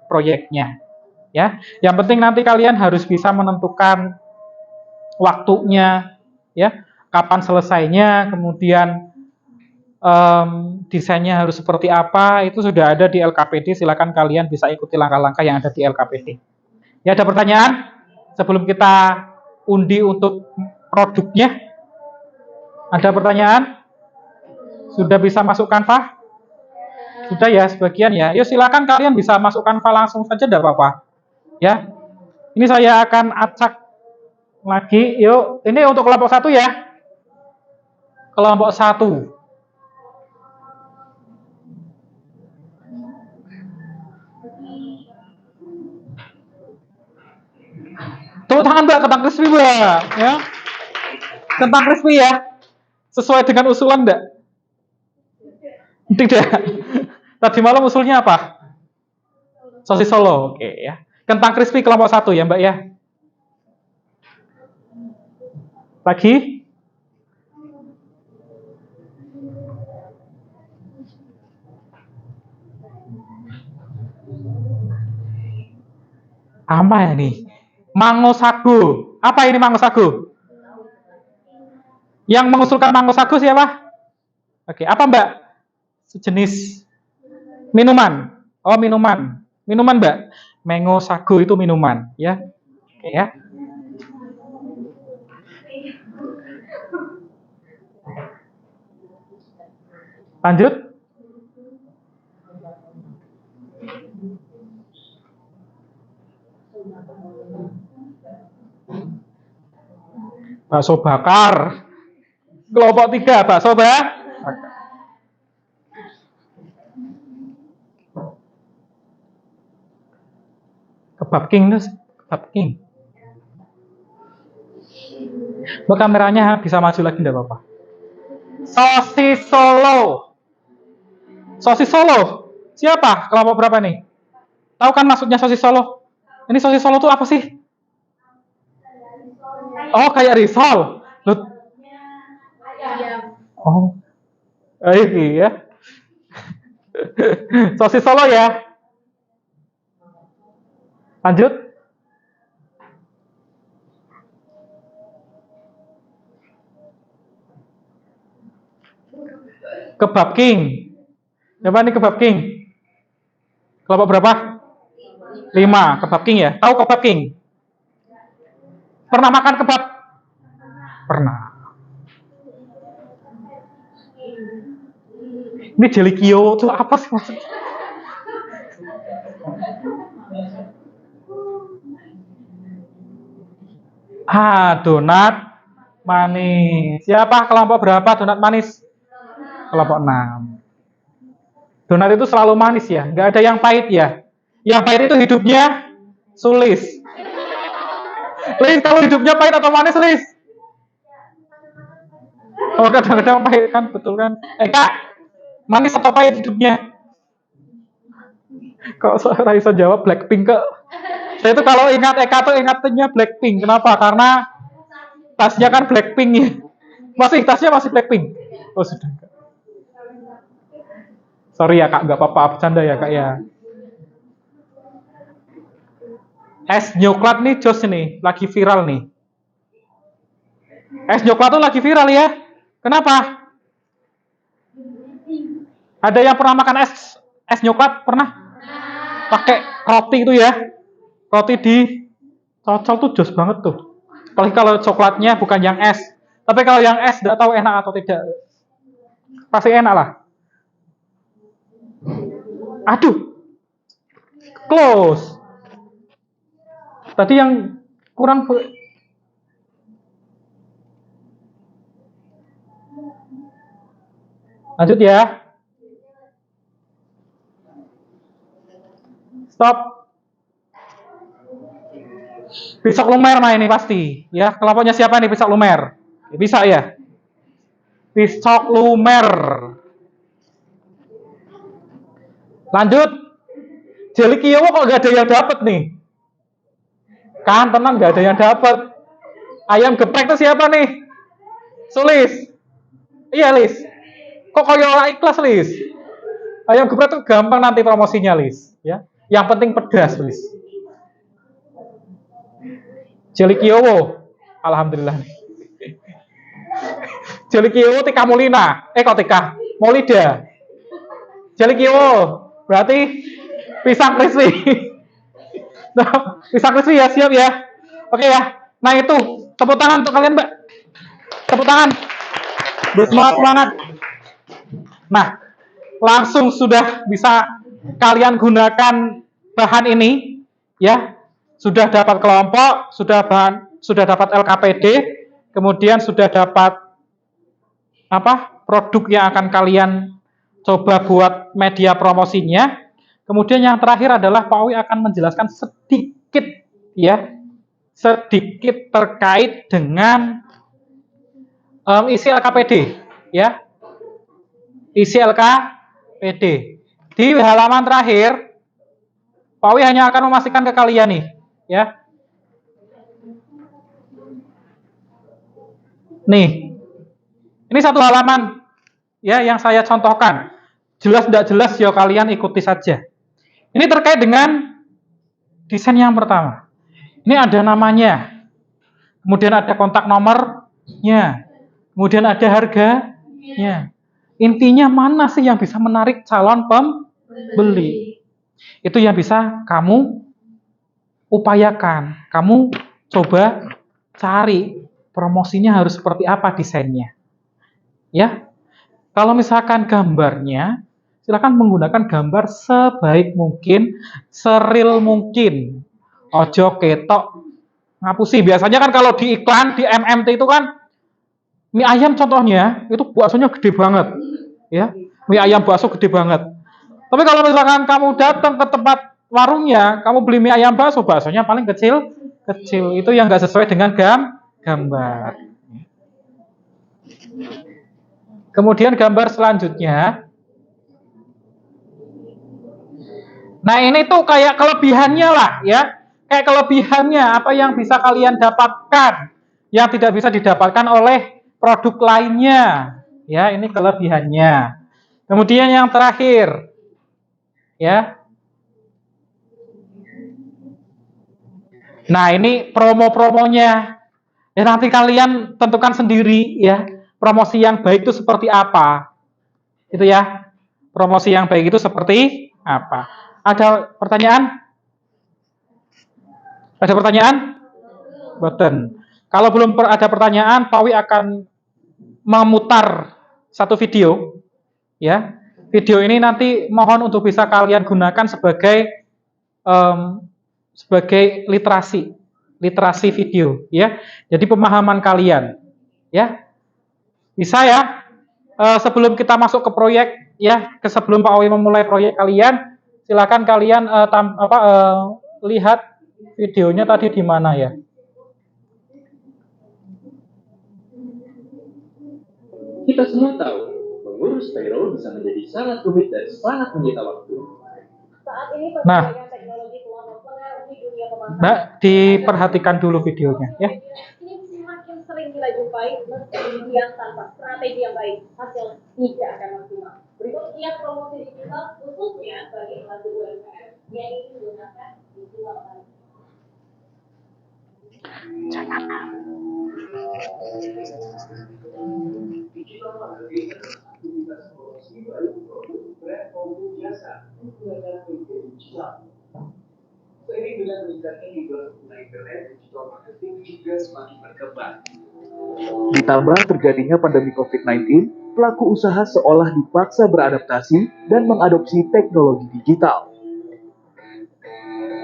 proyeknya. Ya. Yang penting nanti kalian harus bisa menentukan waktunya ya. Kapan selesainya, kemudian desainnya harus seperti apa, itu sudah ada di LKPD. Silakan kalian bisa ikuti langkah-langkah yang ada di LKPD. Ya, ada pertanyaan sebelum kita undi untuk produknya? Ada pertanyaan? Sudah bisa masuk Canva? Sudah ya, sebagian ya. Yuk silakan kalian bisa masuk Canva langsung saja, tidak apa-apa. Ya, ini saya akan acak lagi. Yuk, ini untuk kelompok 1 ya. Kelompok 1. Tepuk tangan Mbak, kentang crispy Mbak. Ya. Kentang crispy ya. Sesuai dengan usulan enggak? Tidak. Tadi malam usulnya apa? Sosis Solo. Oke ya. Kentang crispy kelompok 1 ya Mbak ya. Lagi? Apa ya nih? Mango sago. Apa ini mango sago? Yang mengusulkan mango sago siapa? Oke, apa Mbak? Sejenis minuman. Oh, minuman. Minuman, Mbak. Mango sago itu minuman, ya. Oke ya. Lanjut. Bakso bakar. Kelompok 3, bakso bakar. Kebab King itu kebab King. Mbak kameranya bisa maju lagi enggak apa-apa. Sosis Solo. Sosis Solo. Siapa? Kelompok berapa nih? Tahu kan maksudnya sosis Solo? Ini sosis Solo tuh apa sih? Oh, kayak risol. Loh. Oh. Iya. Sosis Solo ya. Lanjut. Kebab King. Siapa nih Kebab King? Kelompok berapa? 5. Kebab King ya? Tahu Kebab King? Pernah makan kebab? Pernah. Ini jelikio itu apa sih maksudnya? Donat manis. Siapa kelompok berapa donat manis? Kelompok 6. Donat itu selalu manis ya, nggak ada yang pahit ya. Yang pahit itu hidupnya Sulis. Lis, kalau hidupnya pahit atau manis, Lis? Oh, kadang-kadang pahit kan, betul kan? Kak, manis atau pahit hidupnya? Kok saya bisa jawab Blackpink kok? Saya itu kalau ingat Eka tuh ingatnya Blackpink. Kenapa? Karena tasnya kan Blackpink ya. Tasnya masih Blackpink. Oh sudah. Sorry ya kak, nggak apa-apa, bercanda ya kak ya. Es nyoklat nih jos nih, lagi viral nih. Es nyoklat tuh lagi viral ya. Kenapa? Ada yang pernah makan es nyoklat? Pernah? Pakai roti itu ya. Roti di cocol tuh jos banget tuh. Apalagi kalau coklatnya bukan yang es. Tapi kalau yang es nggak tahu enak atau tidak. Pasti enak lah. Aduh. Close. Tadi yang kurang lanjut ya. Stop. Pisok lumer main ini pasti. Ya, kelompoknya siapa nih pisok lumer? Bisa ya? Pisok lumer. Lanjut. Jelikio kok gak ada yang dapat nih? Kan tenang gak ada yang dapat. Ayam geprek itu siapa nih? Sulis. Iya, Lis. Kok koyo ikhlas, Lis? Ayam geprek itu gampang nanti promosinya, Lis, ya. Yang penting pedas, Lis. Jelikio. Alhamdulillah. Jelikio Tika Mulina. Kok Tika? Molida. Jelikio. Berarti pisang crispy. Nah, pisang crispy ya, siap ya. Oke ya. Nah itu, tepuk tangan untuk kalian, Mbak. Tepuk tangan. Semangat. Nah, langsung sudah bisa kalian gunakan bahan ini, ya. Sudah dapat kelompok, sudah dapat LKPD, kemudian sudah dapat produk yang akan kalian coba buat media promosinya. Kemudian yang terakhir adalah Pak Wi akan menjelaskan sedikit terkait dengan isi LKPD, ya. Isi LKPD. Di halaman terakhir, Pak Wi hanya akan memastikan ke kalian nih, ya. Nih. Ini satu halaman ya yang saya contohkan. Jelas tidak jelas ya kalian ikuti saja. Ini terkait dengan desain yang pertama. Ini ada namanya. Kemudian ada kontak nomornya. Kemudian ada harganya. Intinya mana sih yang bisa menarik calon pembeli? Itu yang bisa kamu upayakan. Kamu coba cari promosinya harus seperti apa desainnya. Ya. Kalau misalkan gambarnya, silakan menggunakan gambar sebaik mungkin, seril mungkin. Ojo ketok ngapusi. Biasanya kan kalau di iklan di MMT itu kan mie ayam contohnya itu baksonya gede banget, ya. Mie ayam bakso gede banget. Tapi kalau misalkan kamu datang ke tempat warungnya, kamu beli mie ayam bakso, baksonya paling kecil, kecil itu yang nggak sesuai dengan gambar. Kemudian gambar selanjutnya, nah ini tuh kayak kelebihannya lah ya, kayak kelebihannya apa yang bisa kalian dapatkan, yang tidak bisa didapatkan oleh produk lainnya, ya ini kelebihannya. Kemudian yang terakhir, ya. Nah ini promo-promonya, ya nanti kalian tentukan sendiri ya, promosi yang baik itu seperti apa, gitu ya. Promosi yang baik itu seperti apa? Ada pertanyaan? Ada pertanyaan? Button. Kalau belum ada pertanyaan, Pak Wi akan memutar satu video, ya. Video ini nanti mohon untuk bisa kalian gunakan sebagai sebagai literasi video, ya. Jadi pemahaman kalian, ya. Bisa ya. Sebelum kita masuk ke proyek, ya, sebelum Pak Wi memulai proyek kalian, silakan kalian lihat videonya tadi di mana ya. Kita semua tahu, mengurus payroll bisa menjadi sangat rumit dan sangat menyita waktu. Saat ini Nah, perkembangan teknologi telah mempengaruhi dunia pemasaran. Mbak, diperhatikan dulu videonya, ya. Ini semakin sering kita jumpai meski demikian tanpa strategi yang baik, hasil tidak akan maksimal. Berikut kiat promosi digital khususnya bagi pelaku UMKM yang ingin menggunakan digital marketing. Digital marketing adalah aktivitas promosi baik produk, brand maupun jasa menggunakan media digital. Seiring dengan meningkatnya jumlah pengguna internet, digital marketing juga semakin berkembang. Ditambah terjadinya pandemi COVID-19, pelaku usaha seolah dipaksa beradaptasi dan mengadopsi teknologi digital.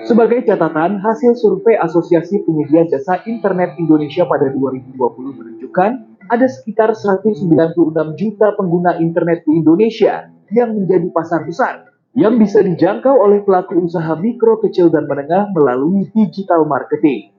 Sebagai catatan, hasil survei Asosiasi Penyedia Jasa Internet Indonesia pada 2020 menunjukkan ada sekitar 196 juta pengguna internet di Indonesia yang menjadi pasar besar yang bisa dijangkau oleh pelaku usaha mikro, kecil, dan menengah melalui digital marketing.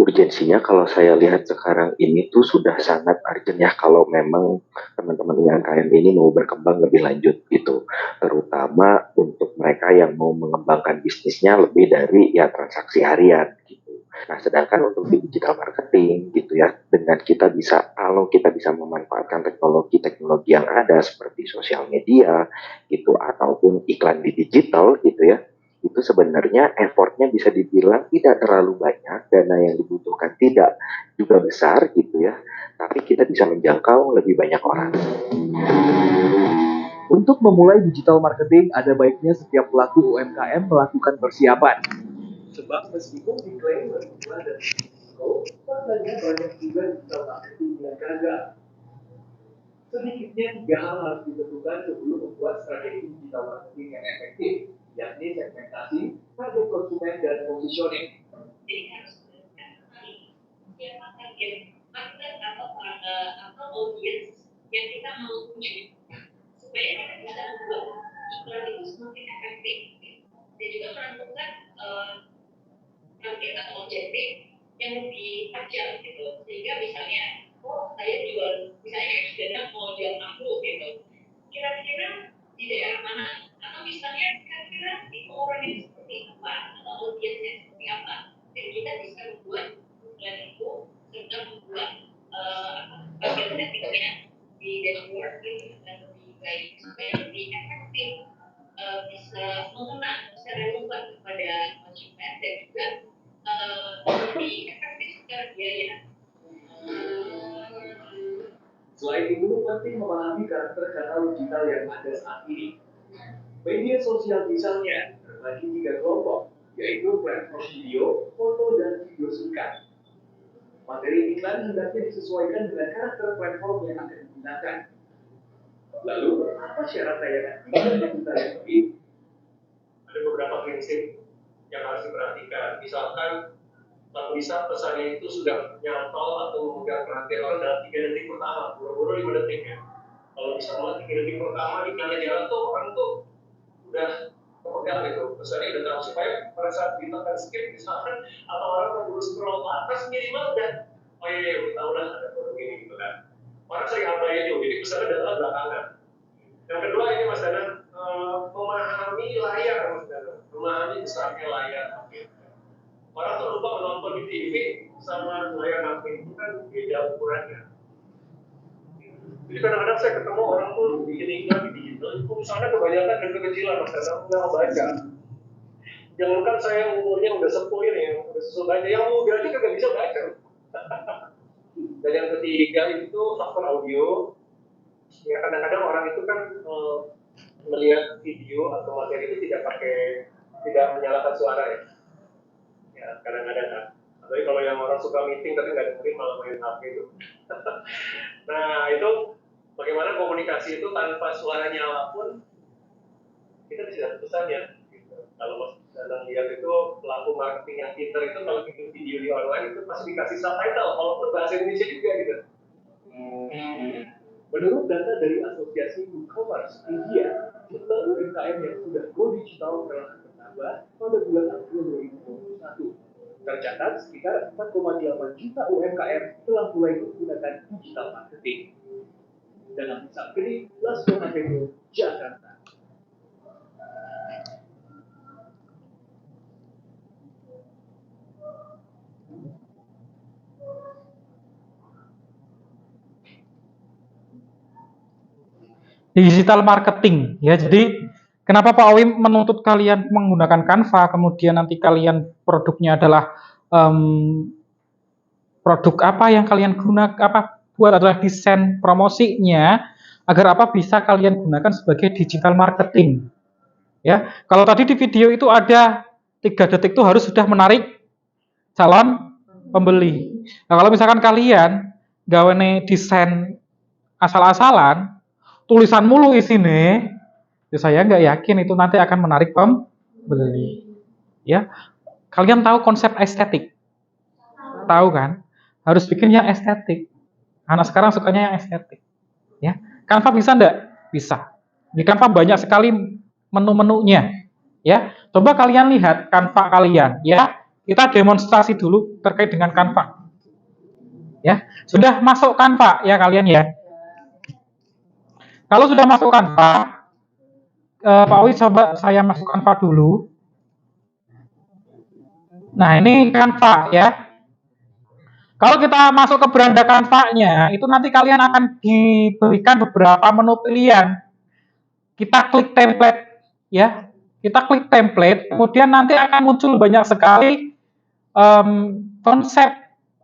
Urgensinya kalau saya lihat sekarang ini tuh sudah sangat urgent ya kalau memang teman-teman UMKM ini mau berkembang lebih lanjut gitu, terutama untuk mereka yang mau mengembangkan bisnisnya lebih dari ya transaksi harian gitu. Nah, sedangkan untuk di digital marketing gitu ya, dengan kita bisa, kalau kita bisa memanfaatkan teknologi-teknologi yang ada seperti sosial media gitu ataupun iklan di digital gitu ya, itu sebenarnya effortnya bisa dibilang tidak terlalu banyak, dana yang dibutuhkan tidak juga besar gitu ya, tapi kita bisa menjangkau lebih banyak orang. Untuk memulai digital marketing, ada baiknya setiap pelaku UMKM melakukan persiapan. Sebab meskipun diklaim berjumlah dan risiko, faktanya banyak juga digital marketing yang gagal. Sedikitnya 3 hal harus ditentukan sebelum membuat strategi digital marketing yang efektif, yakni segmentasi, target konsumen, dan positioning. Jadi harus menentukan siapa target market atau audiens yang kita mau tuju supaya kita bisa membuat iklan itu semakin efektif dan juga menentukan target atau objektif yang lebih tajam gitu, sehingga misalnya saya jual, misalnya sudah mau jual mangkuk gitu, kira-kira di daerah mana, atau misalnya kira-kira tipe orang yang seperti apa atau audiensnya seperti apa, dan kita bisa membuat iklan itu serta membuat bagian settingnya di dashboard gitu dan lebih baik supaya lebih efektif, bisa mengena secara relevan kepada konsumen dan juga lebih efektif secara biaya. Selain itu, penting memahami karakter kanal digital yang ada saat ini. Media sosial misalnya terbagi 3 kelompok, yaitu platform video, foto, dan video singkat. Materi iklan hendaknya disesuaikan dengan karakter platform yang akan digunakan. Lalu, apa syarat tayangan iklan yang kita lalui? Ada beberapa prinsip yang harus diperhatikan. Misalkan, kalau bisa pesannya itu sudah nyantol atau memegang perhatian orang dalam 3 detik pertama, buru-buru 5 detik ya. Kalau bisa mulai 3 detik pertama iklannya jalan tuh orang tuh udah enggak gitu. Pesannya udah tahu supaya pada saat ditekan skip misalkan atau orang keburu scroll ke atas minimal dan oh iya udah tahu lah ada produk ini gitu kan. Orang sering abai itu, jadi pesannya adalah belakangan. Yang kedua ini Mas Danang, memahami layar Mas Danang, memahami besarnya layar HP. Orang tuh lupa menonton di TV sama layar HP itu kan beda ukurannya. Jadi kadang-kadang saya ketemu orang tuh bikin iklan di digital itu misalnya kebanyakan dan kekecilan Mas Danang nggak baca. Jangankan saya umurnya udah sepuh ini, udah susah baca, yang muda aja kagak bisa baca. Dan yang ketiga itu faktor audio. Ya kadang-kadang orang itu kan melihat video atau materi itu tidak menyalakan suara ya. Ya kadang-kadang kan. Tapi kalau yang orang suka meeting tapi nggak dengerin malah main HP itu. Nah itu bagaimana komunikasi itu tanpa suara nyala pun kita bisa pesannya. Gitu. Kalau Mas Danang lihat itu pelaku marketing yang pintar itu kalau bikin video di online itu pasti dikasih subtitle, walaupun bahasa Indonesia juga gitu. Menurut data dari Asosiasi E-commerce India, jumlah UMKM yang sudah go digital telah bertambah pada bulan April 2021. Tercatat sekitar 4,8 juta UMKM telah mulai menggunakan digital marketing. Dalam Hisap Gede, Lasco Avenue, Jakarta. Digital marketing ya. Jadi kenapa Pak Owi menuntut kalian menggunakan Canva, kemudian nanti kalian produknya adalah produk apa yang kalian buat adalah desain promosinya, agar apa bisa kalian gunakan sebagai digital marketing. Ya, kalau tadi di video itu ada 3 detik itu harus sudah menarik calon pembeli. Nah, kalau misalkan kalian gawane desain asal-asalan, tulisan mulu isine, ya saya nggak yakin itu nanti akan menarik pembeli. Ya, kalian tahu konsep estetik, tahu kan? Harus bikin yang estetik. Anak sekarang sukanya yang estetik. Ya, Canva bisa nggak? Bisa. Di Canva banyak sekali menu-menunya. Ya, coba kalian lihat Canva kalian. Ya, kita demonstrasi dulu terkait dengan Canva. Ya, sudah masuk Canva ya kalian ya. Kalau sudah masuk Canva, Pak Owi coba saya masuk Canva dulu. Nah, ini Canva ya. Kalau kita masuk ke beranda Canva-nya, itu nanti kalian akan diberikan beberapa menu pilihan. Kita klik template ya. Kita klik template, kemudian nanti akan muncul banyak sekali konsep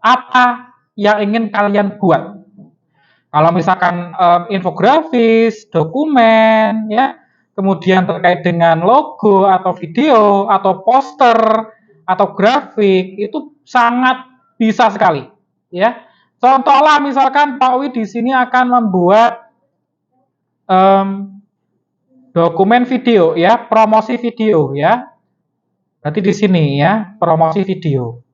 apa yang ingin kalian buat. Kalau misalkan infografis, dokumen, ya, kemudian terkait dengan logo atau video atau poster atau grafik itu sangat bisa sekali, ya. Contohlah misalkan Pak Owi di sini akan membuat dokumen video, ya, promosi video, ya. Nanti di sini ya, promosi video.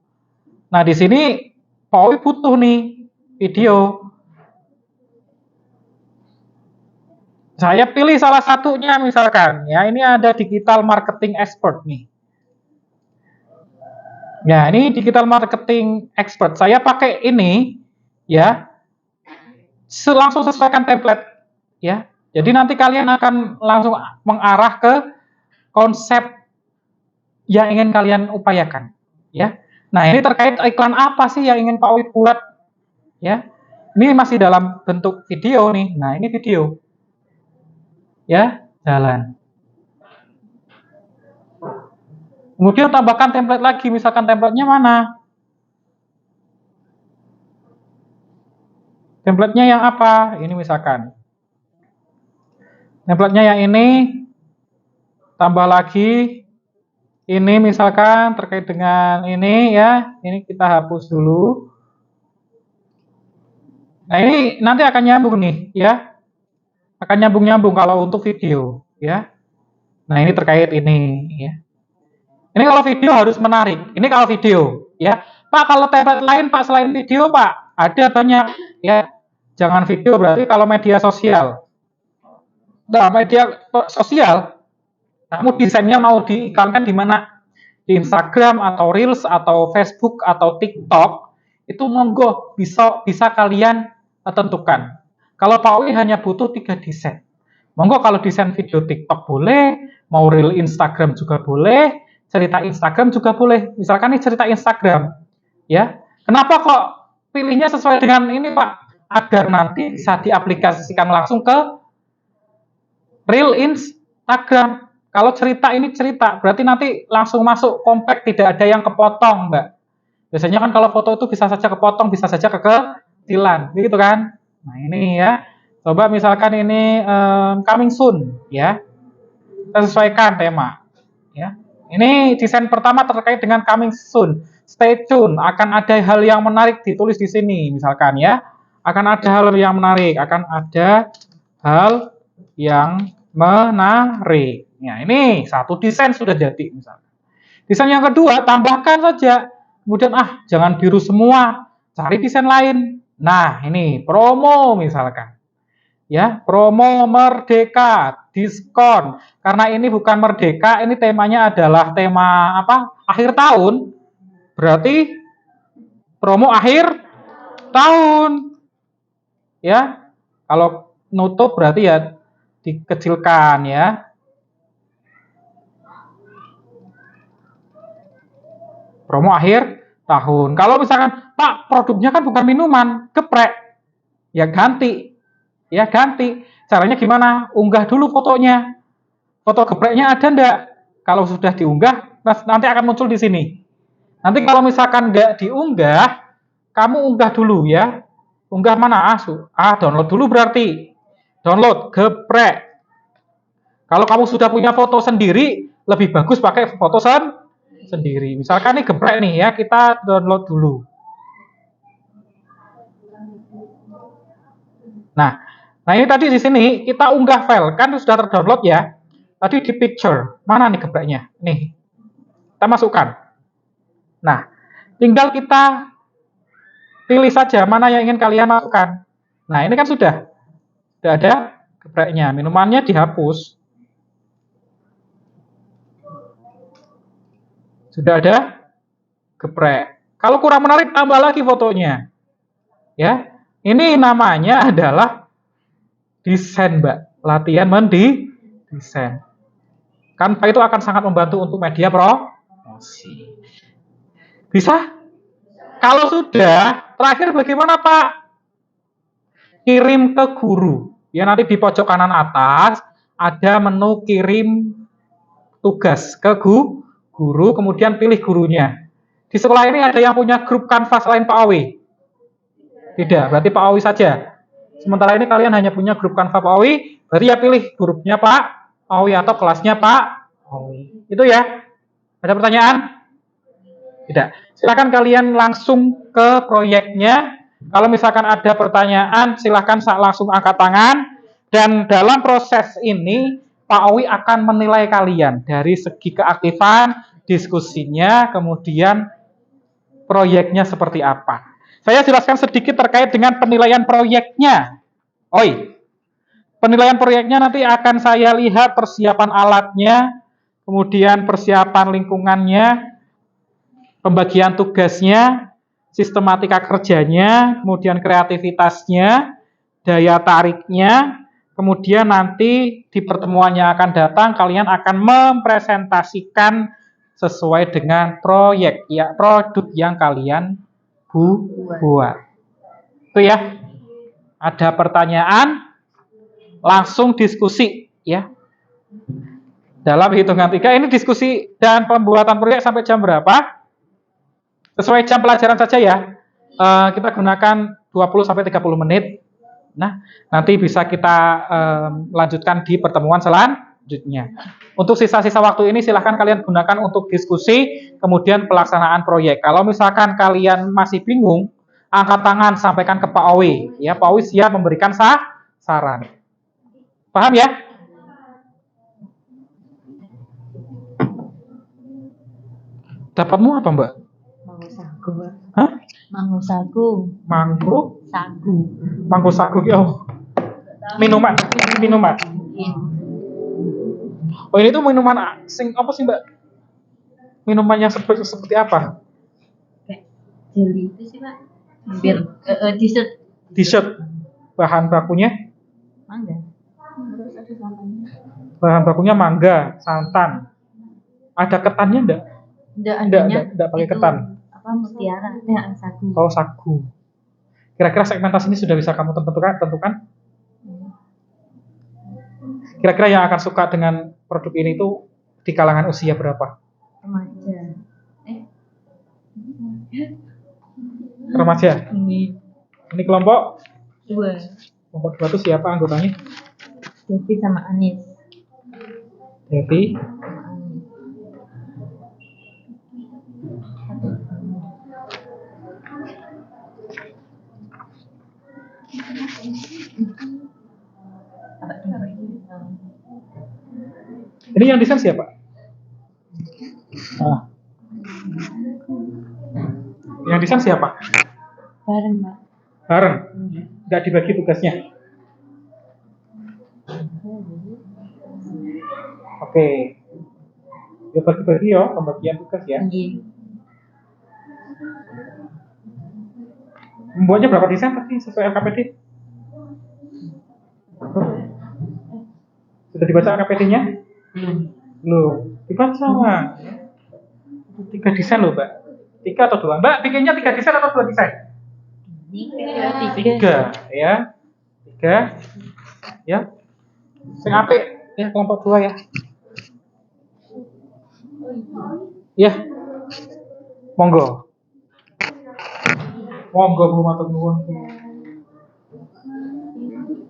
Nah di sini Pak Owi butuh nih video. Saya pilih salah satunya misalkan, ya ini ada digital marketing expert nih. Ya ini digital marketing expert. Saya pakai ini, ya, langsung sesuaikan template, ya. Jadi nanti kalian akan langsung mengarah ke konsep yang ingin kalian upayakan, ya. Nah ini terkait iklan apa sih yang ingin Pak Owi buat, ya. Ini masih dalam bentuk video nih. Nah ini video. Ya, jalan. Kemudian tambahkan template lagi, misalkan templatenya mana? Templatenya yang apa? Ini misalkan. Templatenya yang ini, tambah lagi. Ini misalkan terkait dengan ini ya, ini kita hapus dulu. Nah ini nanti akan nyambung nih, ya. Akan nyambung-nyambung kalau untuk video, ya. Nah ini terkait ini, ya. Ini kalau video harus menarik. Ini kalau video, ya. Pak kalau template lain Pak selain video Pak ada banyak, ya. Jangan video berarti kalau media sosial. Nah media sosial Kamu desainnya mau diiklankan di mana? Di Instagram atau Reels atau Facebook atau TikTok, itu monggo bisa kalian tentukan. Kalau Pak Wi hanya butuh 3 desain. Monggo kalau desain video TikTok boleh, mau Reel Instagram juga boleh, cerita Instagram juga boleh. Misalkan ini cerita Instagram, ya. Kenapa kok pilihnya sesuai dengan ini, Pak? Agar nanti bisa diaplikasikan langsung ke Reel Instagram. Kalau cerita ini cerita, berarti nanti langsung masuk compact, tidak ada yang kepotong, Mbak. Biasanya kan kalau foto itu bisa saja kepotong, bisa saja kekecilan, begitu kan? Nah ini ya, coba misalkan ini coming soon, ya. Kita sesuaikan tema, ya. Ini desain pertama terkait dengan coming soon. Stay tune, akan ada hal yang menarik ditulis di sini, misalkan ya. Akan ada hal yang menarik, akan ada hal yang menarik. Ya, ini satu desain sudah jadi misalnya. Desain yang kedua tambahkan saja. Kemudian jangan biru semua, cari desain lain. Nah, ini promo misalkan. Ya, promo merdeka, diskon. Karena ini bukan merdeka, ini temanya adalah tema apa? Akhir tahun. Berarti promo akhir tahun. Ya. Kalau nutup berarti ya dikecilkan ya. Promo akhir tahun. Kalau misalkan, Pak, produknya kan bukan minuman, geprek. Ya ganti. Ya ganti. Caranya gimana? Unggah dulu fotonya. Foto gepreknya ada enggak? Kalau sudah diunggah, nanti akan muncul di sini. Nanti kalau misalkan enggak diunggah, kamu unggah dulu ya. Unggah mana? Download dulu berarti. Download geprek. Kalau kamu sudah punya foto sendiri, lebih bagus pakai foto sendiri. Misalkan ini geprek nih ya, kita download dulu. Nah ini tadi di sini kita unggah file, kan sudah terdownload ya. Tadi di picture, mana nih gepreknya? Nih, kita masukkan. Nah, tinggal kita pilih saja mana yang ingin kalian masukkan. Nah, ini kan sudah ada gepreknya, minumannya dihapus. Sudah ada geprek. Kalau kurang menarik, tambah lagi fotonya. Ya, ini namanya adalah desain, Mbak. Latihan mendesain. Canva itu akan sangat membantu untuk media promosi. Bisa? Kalau sudah, terakhir bagaimana, Pak? Kirim ke guru. Ya, nanti di pojok kanan atas ada menu kirim tugas ke guru, kemudian pilih gurunya. Di sekolah ini ada yang punya grup Canva selain Pak Awi? Tidak, berarti Pak Awi saja. Sementara ini kalian hanya punya grup Canva Pak Awi, berarti ya pilih grupnya Pak Awi atau kelasnya Pak Awi. Itu ya. Ada pertanyaan? Tidak. Silakan kalian langsung ke proyeknya. Kalau misalkan ada pertanyaan, silakan langsung angkat tangan. Dan dalam proses ini, Pak Awi akan menilai kalian dari segi keaktifan, diskusinya, kemudian proyeknya seperti apa. Saya jelaskan sedikit terkait dengan penilaian proyeknya. Penilaian proyeknya nanti akan saya lihat persiapan alatnya, kemudian persiapan lingkungannya, pembagian tugasnya, sistematika kerjanya, kemudian kreativitasnya, daya tariknya, kemudian nanti di pertemuan yang akan datang kalian akan mempresentasikan sesuai dengan proyek ya, produk yang kalian buat. Itu ya. Ada pertanyaan, langsung diskusi ya. Dalam hitungan 3 ini diskusi dan pembuatan proyek sampai jam berapa? Sesuai jam pelajaran saja ya. Kita gunakan 20 sampai 30 menit. Nah, nanti bisa kita lanjutkan di pertemuan selanjutnya. Untuk sisa-sisa waktu ini silahkan kalian gunakan untuk diskusi, kemudian pelaksanaan proyek. Kalau misalkan kalian masih bingung, angkat tangan, sampaikan ke Pak Awi. Ya, Pak Awi siap memberikan saran. Paham ya? Dapatmu apa, Mbak? Manggo sagu. Hah? Manggo sagu. Manggo? Sagu. Manggo sagu. Oh. Minuman. Iya. Oh ini tuh minuman sing apa sih Mbak? Minumannya seperti apa? Kayak jelly itu sih Pak. Hampir dessert Dessert. Bahan bakunya? mangga. Terus ada samanya. Bahan bakunya mangga, santan. Ada ketannya enggak? Enggak pakai itu ketan. Apa mutiara? Sagu. Oh sagu. Kira-kira segmentasi ini sudah bisa kamu tentukan? Kira-kira yang akan suka dengan produk ini itu di kalangan usia berapa? Remaja. Remaja. Ini kelompok 2. 2 itu siapa anggotanya? Devi sama Anis. Devi. Sama Anis. Ini yang desain siapa? Ah. Yang desain siapa? Bareng Pak. Bareng. Nggak dibagi tugasnya. Oke. Ya bagi-bagi ya, pembagian tugas ya. Iya. Membuatnya berapa desain tadi sesuai LKPD? Sudah dibaca LKPD-nya? Belum. Dibaca lah. 3 desain loh, Mbak. 3 atau 2? Mbak, bikinnya 3 desain atau 2 desain? 3, ya. 3. Ya. Sing apik ya kelompok 2 ya. Ya. Monggo. Monggo Bu matur nuwun.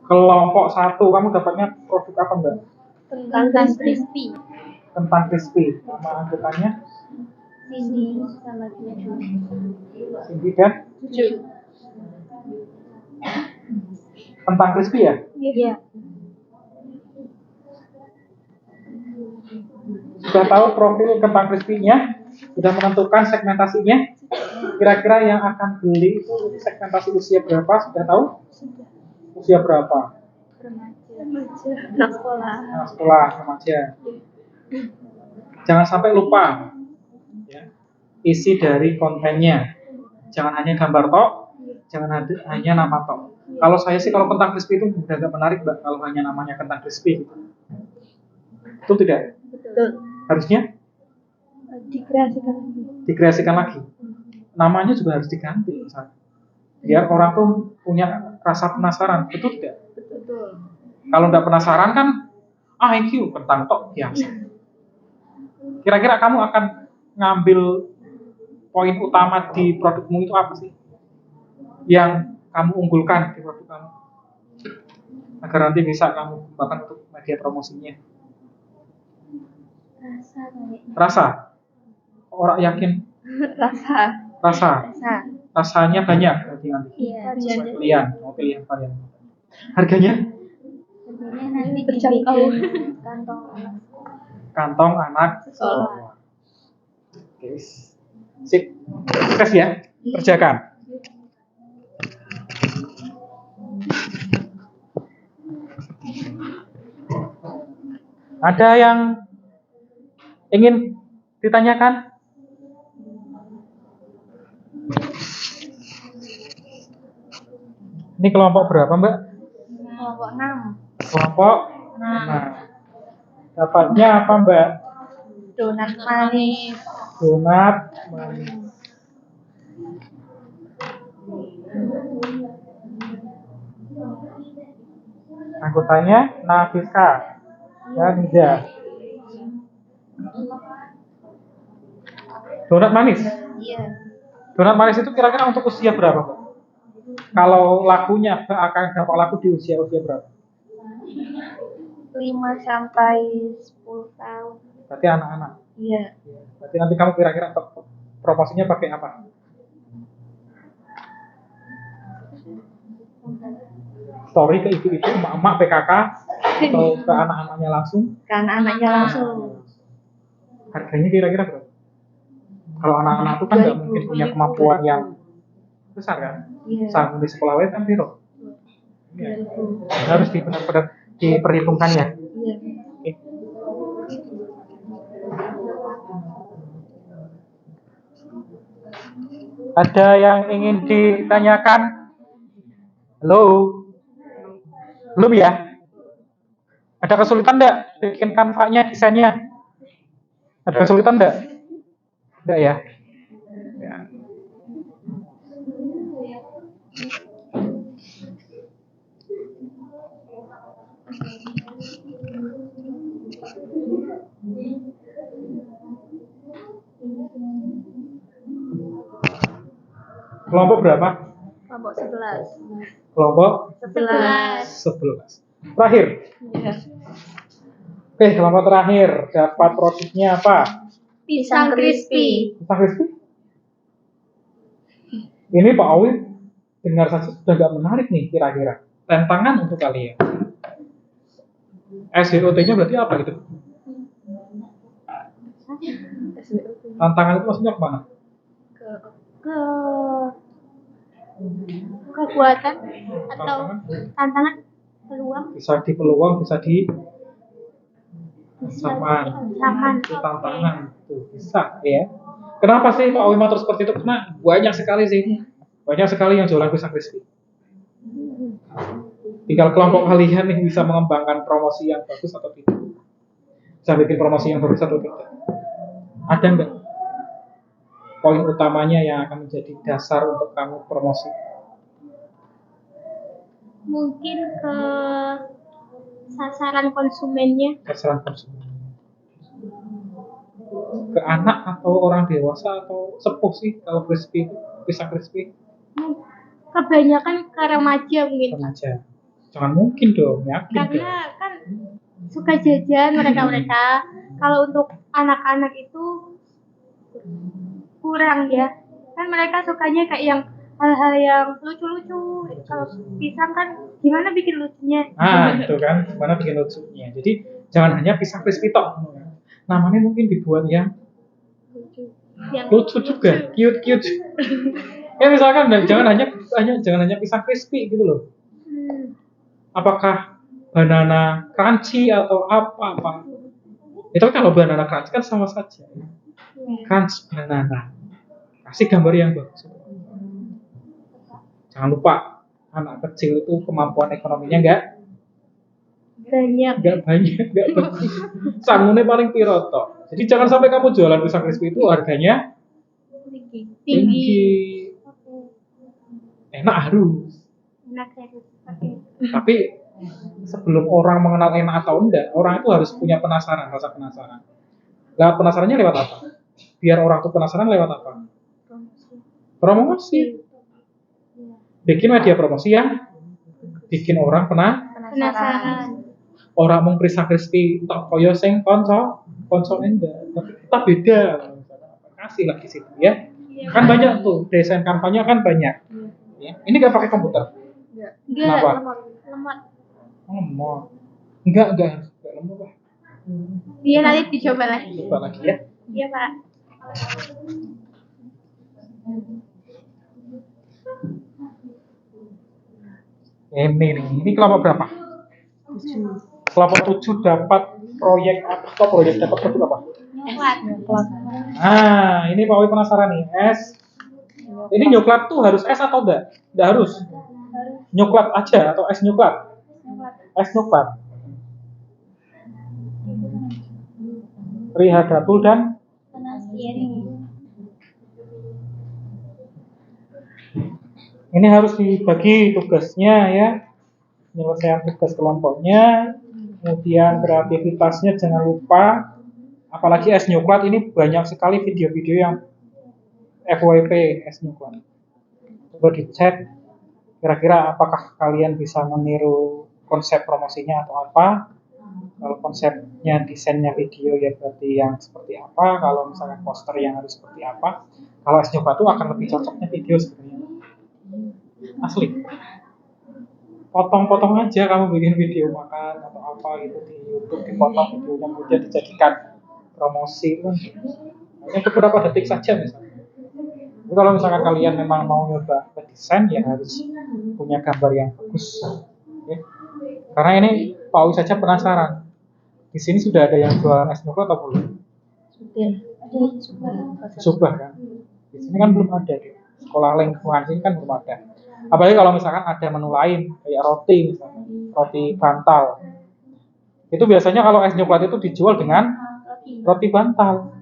Kelompok 1 kamu dapatnya produk apa, Mbak? Kentang crispy. Kentang crispy. Nama anggotanya Cindy sama Juju. Cindy dan kentang crispy ya? Iya. Sudah tahu profil kentang crispy-nya? Sudah menentukan segmentasinya? Kira-kira yang akan beli itu segmentasi usia berapa? Sudah tahu? Usia berapa? Remaja. Anak sekolah. Nah, sekolah remaja. Jangan sampai lupa ya, isi dari kontennya. Jangan hanya gambar tok, jangan hanya nama tok. Kalau saya sih kalau kentang crispy itu udah agak menarik Mbak, kalau hanya namanya kentang crispy gitu. Itu tidak? Betul. Harusnya Dikreasikan lagi. Namanya juga harus diganti misalnya. Biar orang tuh punya rasa penasaran, betul tidak? Betul. Kalau nggak penasaran kan IQ kentang tok biasa. Kira-kira kamu akan ngambil poin utama di produkmu itu apa sih? Yang kamu unggulkan di produk kamu? Agar nanti bisa kamu gunakan untuk media promosinya. Rasa kayaknya. Rasa? Orang yakin? Rasa. Rasanya banyak berarti nanti. Iya. Sesuai pilihan, pilihan varian. Harganya? Harganya nanti terjangkau. Kantong anak Sekolah. Oke. Sip. Sukses ya. Kerjakan. Ada yang ingin ditanyakan? Ini kelompok berapa, Mbak? Kelompok 6. Kelompok 6. Dapatnya apa, Mbak? Donat manis. Donat manis. Anggotanya Nafiska dan Nida. Donat manis. Iya. Donat manis itu kira-kira untuk usia berapa, Mbak? Kalau lakunya akan dapat laku di usia berapa? 5 sampai 10 tahun. Berarti anak-anak. Iya. Berarti nanti kamu kira-kira promosinya pakai apa? Story ke ibu-ibu, emak-emak, PKK, atau ke anak-anaknya langsung? Ke anak-anaknya langsung. Harganya kira-kira berapa? Kalau anak-anak itu kan nggak mungkin punya kemampuan yang besar kan? Iya. Sanggup di sekolah web kan biro. Ya. Harus benar-benar diperhitungkan ya. Iya. Oke. Ada yang ingin ditanyakan? Halo? Belum ya? Ada kesulitan enggak bikin kanvanya, desainnya? Ada kesulitan enggak? Enggak ya? Ya. Kelompok berapa? Kelompok 11. Kelompok 11. 11. Terakhir. Iya. Oke, kelompok terakhir. Dapat produknya apa? Pisang crispy. Pisang crispy? Ini Pak Awi dengar saja sudah gak menarik nih kira-kira. Tantangan untuk kalian. SWOT-nya berarti apa gitu? Tantangan itu maksudnya kemana? Ke kekuatan atau tantangan peluang Bisa di peluang, bisa di ancaman. zaman. Itu tantangan. Tuh, bisa ya. Kenapa sih Pak Wima terus seperti itu? Karena banyak sekali sih. Banyak sekali yang jualan pisang crispy. Tinggal kelompok kalian nih bisa mengembangkan promosi yang bagus atau tidak. Bisa bikin promosi yang bagus atau tidak. Ada nggak poin utamanya yang akan menjadi dasar untuk kamu promosi? Mungkin ke sasaran konsumennya. Sasaran konsumen. Ke anak atau orang dewasa atau sepuh sih kalau crispy itu, pisang crispy? Kebanyakan ke remaja mungkin. Remaja. Jangan mungkin dong, yakin dong. Karena kan suka jajan mereka. Kalau untuk anak-anak itu kurang ya. Kan mereka sukanya kayak yang hal-hal yang lucu-lucu. Kalau pisang kan gimana bikin lucunya? Itu kan, gimana bikin lucunya. Jadi jangan hanya pisang crispy tok. Namanya mungkin dibuat yang lucu juga, cute. Ya misalkan jangan hanya pisang crispy gitu loh. Apakah banana crunchy atau apa? Itu kalau banana crunchy kan sama saja. Crunch banana. Kasih gambar yang bagus. Jangan lupa anak kecil itu kemampuan ekonominya enggak banyak. Sangune paling piro tok. Jadi jangan sampai kamu jualan pisang crispy itu harganya tinggi. Enak harus. Tapi sebelum orang mengenal enak atau enggak, orang itu harus punya rasa penasaran. Lewat penasarannya lewat apa? Biar orang itu penasaran lewat apa? Promosi. Bikin media promosi yang bikin orang Penasaran. Orang mau pisang crispy tak koyo sing konco enggak. Tapi kita beda. Kasih lagi situ ya. Kan banyak tuh desain kampanye kan banyak. Ya. Ini nggak pakai komputer. Kenapa? Lemot. Enggak lemot lah. Dia nanti dicoba lagi. Coba lagi ya. Iya Pak. Ini kelompok berapa? Kelompok 7 dapat proyek apa? Proyek dapat produk apa? Ini Pak Wi penasaran nih. Ini nyoklat tuh harus es atau enggak? Enggak harus. Nyoklat aja atau es nyoklat? Es nyoklat. Rihadatul dan ini harus dibagi tugasnya ya. Penyelesaian tugas kelompoknya, kemudian kreativitasnya jangan lupa. Apalagi es nyoklat ini banyak sekali video-video yang FYP es nyoklat. Coba dicek kira-kira apakah kalian bisa meniru konsep promosinya atau apa. Kalau konsepnya desainnya video ya berarti yang seperti apa. Kalau misalnya poster yang harus seperti apa. Kalau es nyoklat itu akan lebih cocoknya video sebenarnya. Asli. Potong-potong aja kamu bikin video makan atau apa gitu di YouTube, dipotong videonya kemudian dijadikan promosi kan. Hanya beberapa detik saja misalnya. Tapi kalau misalkan kalian memang mau nyoba desain ya harus punya gambar yang bagus. Ya. Karena ini Pak Wi saja penasaran. Di sini sudah ada yang jualan es nyoklat atau belum? Sudah. Subah kan? Di sini kan belum ada. sekolah lingkungan sini kan belum ada. Apalagi kalau misalkan ada menu lain kayak roti misalnya, roti bantal. Itu biasanya kalau es coklat itu dijual dengan roti bantal,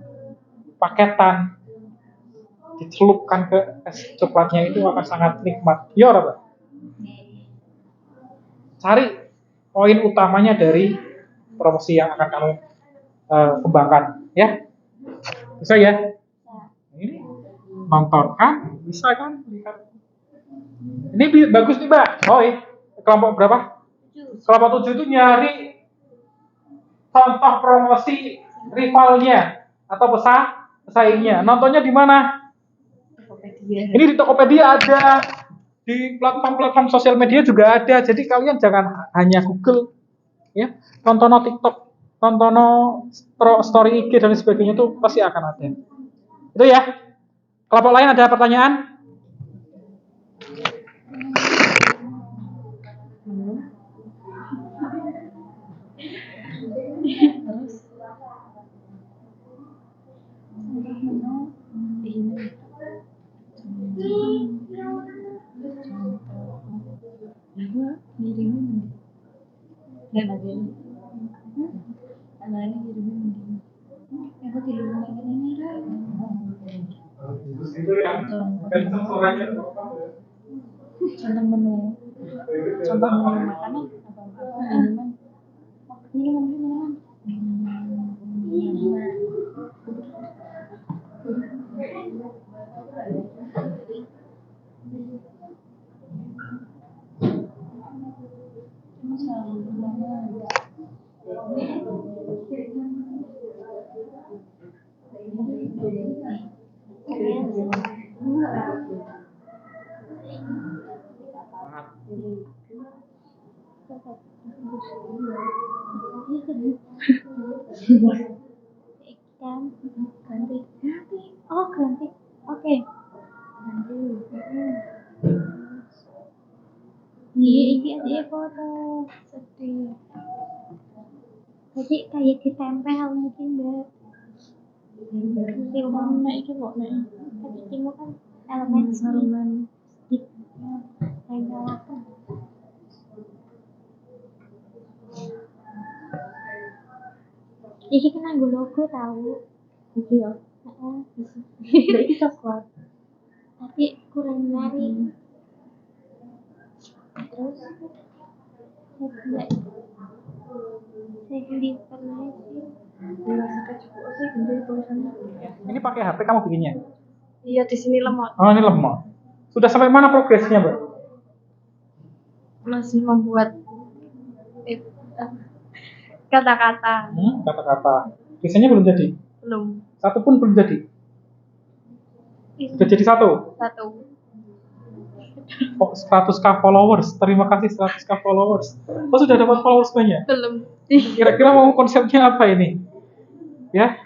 paketan, dicelupkan ke es coklatnya itu akan sangat nikmat. Ya, Pak. Cari poin utamanya dari promosi yang akan kamu kembangkan, ya. Bisa ya? Ini nonton kan? Bisa kan? Lihat. Ini bagus nih, Mbak. Oh, kelompok berapa? Kelompok 7 itu nyari contoh promosi rivalnya atau pesaingnya. Nontonnya di mana? Ini di Tokopedia ada, di platform-platform sosial media juga ada. Jadi kalian jangan hanya Google, ya. Tontono TikTok, tontono story IG dan sebagainya itu pasti akan ada. Itu ya. Kelompok lain ada pertanyaan? Contoh menu makanan apa? Minuman. Ganti. Oke. Iki ada foto sedih. Jadi kayak ditempel mungkin, Mbak. Film iki kok nek. Iki kan elemen tempelaken. Iki kan nganggo logo tahu. Iki ya. Heeh. Iki coklat. Tapi kurang menarik. Terus saya beli pernah sih. Dirasakan cukup sih gede tulisannya. Ini pakai HP kamu bikinnya? Iya, di sini lemot. Oh, ini lemot. Sudah sampai mana progresnya, Mbak? Masih membuat kata-kata. Kata-kata. Biasanya belum jadi. Belum. Satu pun belum jadi. Sudah jadi satu. Oh, 100k followers. Terima kasih 100k followers. Oh, sudah dapat followers banyak? Belum. Kira-kira mau konsepnya apa ini? Ya.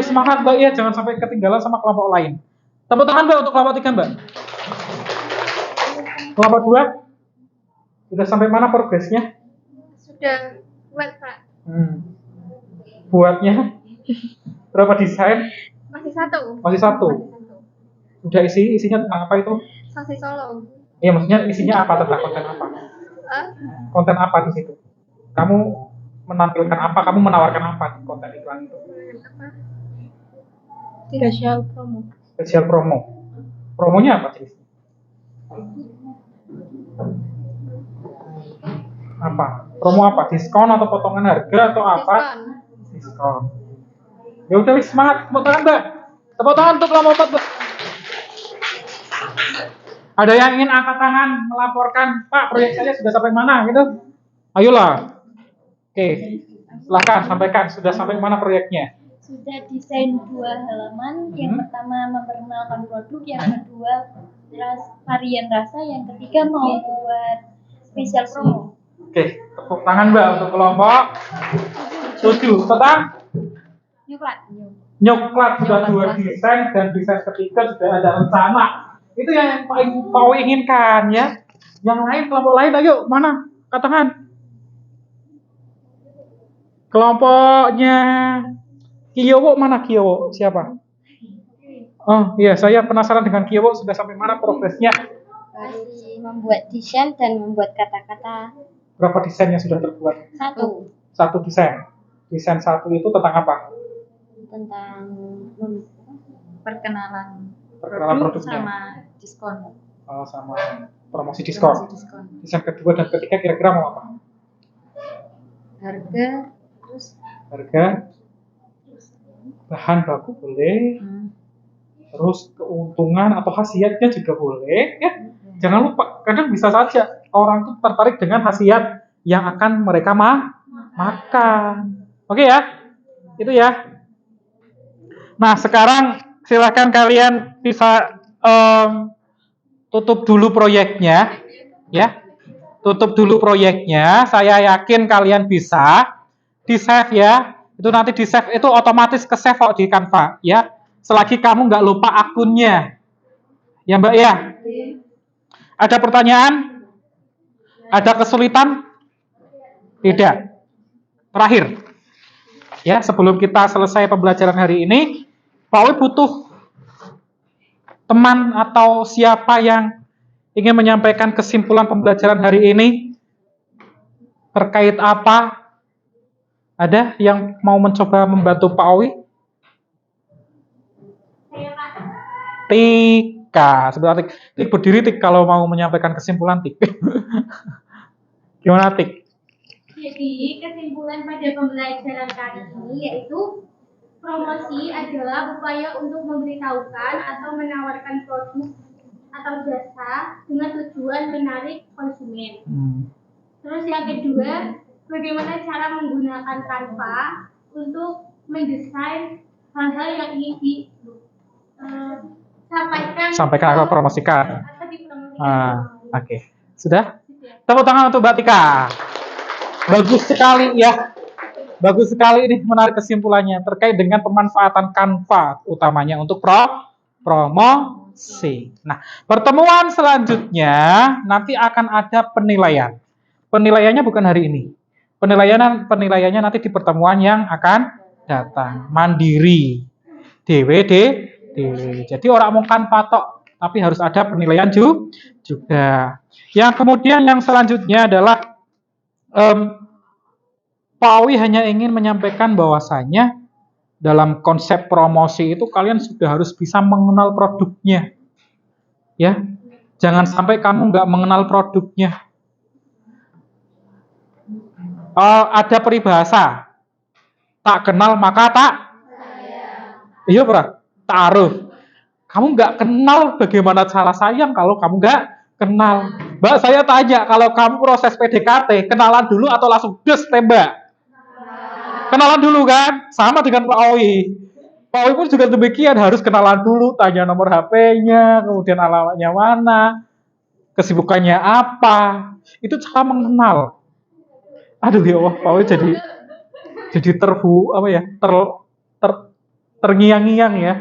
Semangat, Mbak, ya, jangan sampai ketinggalan sama kelompok lain. Tepuk tangan, Mbak, untuk kelompok 3, Mbak. Kelompok 2 sudah sampai mana progresnya? Sudah buat, Pak. Buatnya berapa desain? Masih satu. Udah isinya tentang apa itu? Saksi Solo. Iya, maksudnya isinya apa, tentang konten apa? Konten apa di situ? Kamu menampilkan apa? Kamu menawarkan apa di konten iklan itu? Spesial promo. Promonya apa sih? Apa? Promo apa? Diskon atau potongan harga atau apa? Diskon. Ya udah, semangat, tepuk tangan, Mbak. Tepuk tangan untuk kelompok 4, Mbak. Ada yang ingin angkat tangan melaporkan, Pak, proyek saya sudah sampai mana gitu? Ayolah. Oke. Silakan sampaikan sudah sampai mana proyeknya? Sudah desain 2 halaman. Yang pertama memperkenalkan produk, yang kedua varian rasa, yang ketiga mau buat spesial promo. Oke, tepuk tangan, Mbak, untuk kelompok 7 tentang nyoklat sudah 2 desain dan desain ketiga sudah ada rencana. Itu yang paling mau inginkan, ya. Yang lain, kelompok lain, ayo mana? Katakan. Kelompoknya Kiyowo mana, Kiyowo? Siapa? Oh iya, saya penasaran dengan Kiowo sudah sampai mana progresnya? Masih membuat desain dan membuat kata-kata. Berapa desain yang sudah terbuat? Satu Satu desain. Desain satu itu tentang apa? tentang Perkenalan Perkenalan produk produknya. sama diskon. Oh, sama promosi diskon. Promosi diskon. Desain kedua dan ketiga kira-kira mau apa? Harga terus Harga, bahan baku boleh, hmm, terus keuntungan atau khasiatnya juga boleh, ya. Jangan lupa, kadang bisa saja orang tuh tertarik dengan khasiat yang akan mereka makan. Oke ya, itu ya. Nah, sekarang silakan kalian bisa tutup dulu proyeknya, ya. Tutup dulu proyeknya. Saya yakin kalian bisa di save ya. Itu nanti di save itu otomatis ke save kok di Canva, ya. Selagi kamu nggak lupa akunnya, ya Mbak ya. Ada pertanyaan? Ada kesulitan? Tidak. Terakhir, ya sebelum kita selesai pembelajaran hari ini, Pak Wi butuh teman atau siapa yang ingin menyampaikan kesimpulan pembelajaran hari ini terkait apa? Ada yang mau mencoba membantu Pak Wi? Tika, sebentar Tik. Tik berdiri Tik kalau mau menyampaikan kesimpulan Tik. Gimana Tik? Jadi kesimpulan pada pembelajaran kali ini yaitu promosi adalah upaya untuk memberitahukan atau menawarkan produk atau jasa dengan tujuan menarik konsumen. Terus yang kedua, bagaimana cara menggunakan Canva untuk mendesain hal-hal yang ingin Sampaikan atau promosikan. atau dipromosikan. Oke. Sudah? Tepuk tangan untuk Mbak Tika. Bagus sekali ya. Bagus sekali ini menarik kesimpulannya terkait dengan pemanfaatan Canva utamanya untuk promosi. Nah, pertemuan selanjutnya nanti akan ada penilaian. Penilaiannya bukan hari ini. Penilaiannya nanti di pertemuan yang akan datang. Mandiri. DWD. Jadi orang mau Canva tok, tapi harus ada penilaian juga. Yang kemudian yang selanjutnya adalah Pak Wi hanya ingin menyampaikan bahwasanya dalam konsep promosi itu kalian sudah harus bisa mengenal produknya. Ya. Jangan sampai kamu nggak mengenal produknya. Ada peribahasa. Tak kenal maka tak. Iya, Bro. Taruh. Kamu nggak kenal bagaimana cara sayang kalau kamu nggak kenal. Mbak, saya tanya, kalau kamu proses PDKT, kenalan dulu atau langsung des tembak? Kenalan dulu kan? Sama dengan Pak Owi. Pak Owi pun juga demikian, harus kenalan dulu, tanya nomor HP-nya, kemudian alamatnya mana, kesibukannya apa. Itu cara mengenal. Aduh ya Allah, Pak Owi jadi terngiang-ngiang ya.